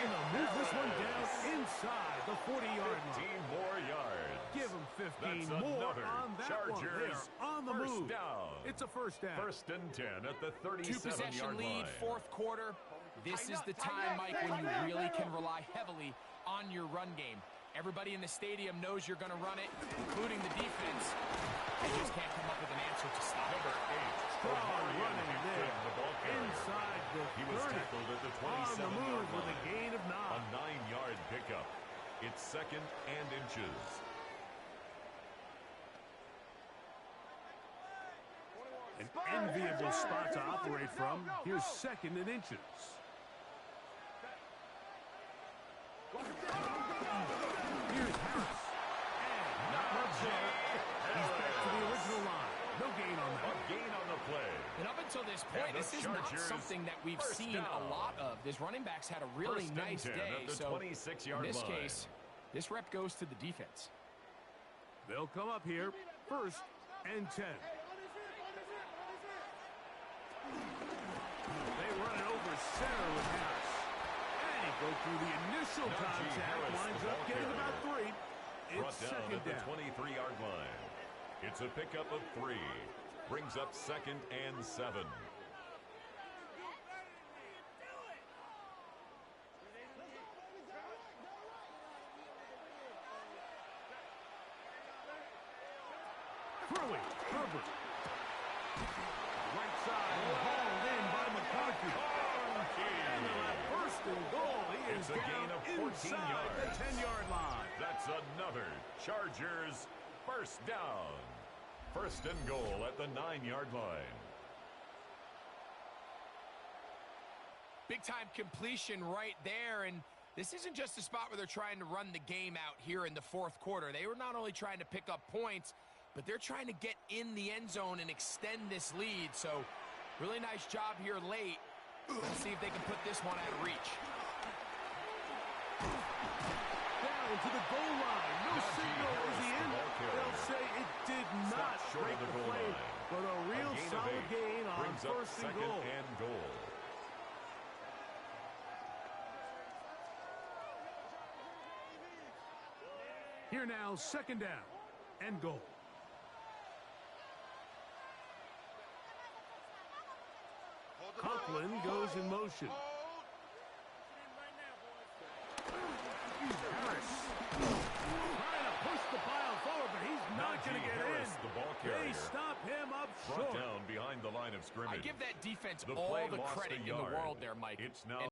And they'll move this one down inside the 40-yard line. 15 more yards. Give them 15 That's more another on that Chargers one. They're on the first move. down. It's a first down. First and 10 at the 2-possession 37-yard lead, line. fourth quarter. This is the time, Mike, when you really can rely heavily on your run game. Everybody in the stadium knows you're going to run it, including the defense. They just can't come up with an answer to stop it. Strong running there. The ball carrier. Inside the He was 30. tackled at the On the 27-yard move with a line. gain of 9. A 9-yard pickup. It's second and inches. An enviable spot to operate from. Here's second and inches. Here's Harris. And not much there. He's back to the original line. No gain on that. A gain on the play. And up until this point, And the this is not Chargers something that we've first seen down. a lot of. This running back's had a really First and nice 10 day. at the So 26-yard in this line. case, this rep goes to the defense. They'll come up here. First and 10. They run it over center with Harris. And he goes through the initial Najee contact. Harris, Winds the up ball getting carrier. about 3. Brought It's down second at the down. 23-yard line. It's a pickup of 3. Brings up second and 7. Throwing. Herbert. Right side. Hauled in by McCarthy. And they'll have first and goal. He is It's a gain down of 14 inside yards. the 10-yard line. That's another Chargers first down. First and goal at the 9-yard line. Big-time completion right there, and this isn't just a spot where they're trying to run the game out here in the fourth quarter. They were not only trying to pick up points, but they're trying to get in the end zone and extend this lead. So, really nice job here late. Let's see if they can put this one out of reach. Down to the goal line. No signal. Is he in? They'll say it did not Short break of the the goal play, line. but a real gain of solid 8 gain on brings up first and second goal. and goal. Here now, second down and goal. Conklin goes in motion. Harris trying to push the pile forward, but he's not going to Najee get Harris, in. the ball They carrier, stop him up brought short. down behind the line of scrimmage. I give that defense The all play the lost credit a in the yard. world there, Mike. It's now And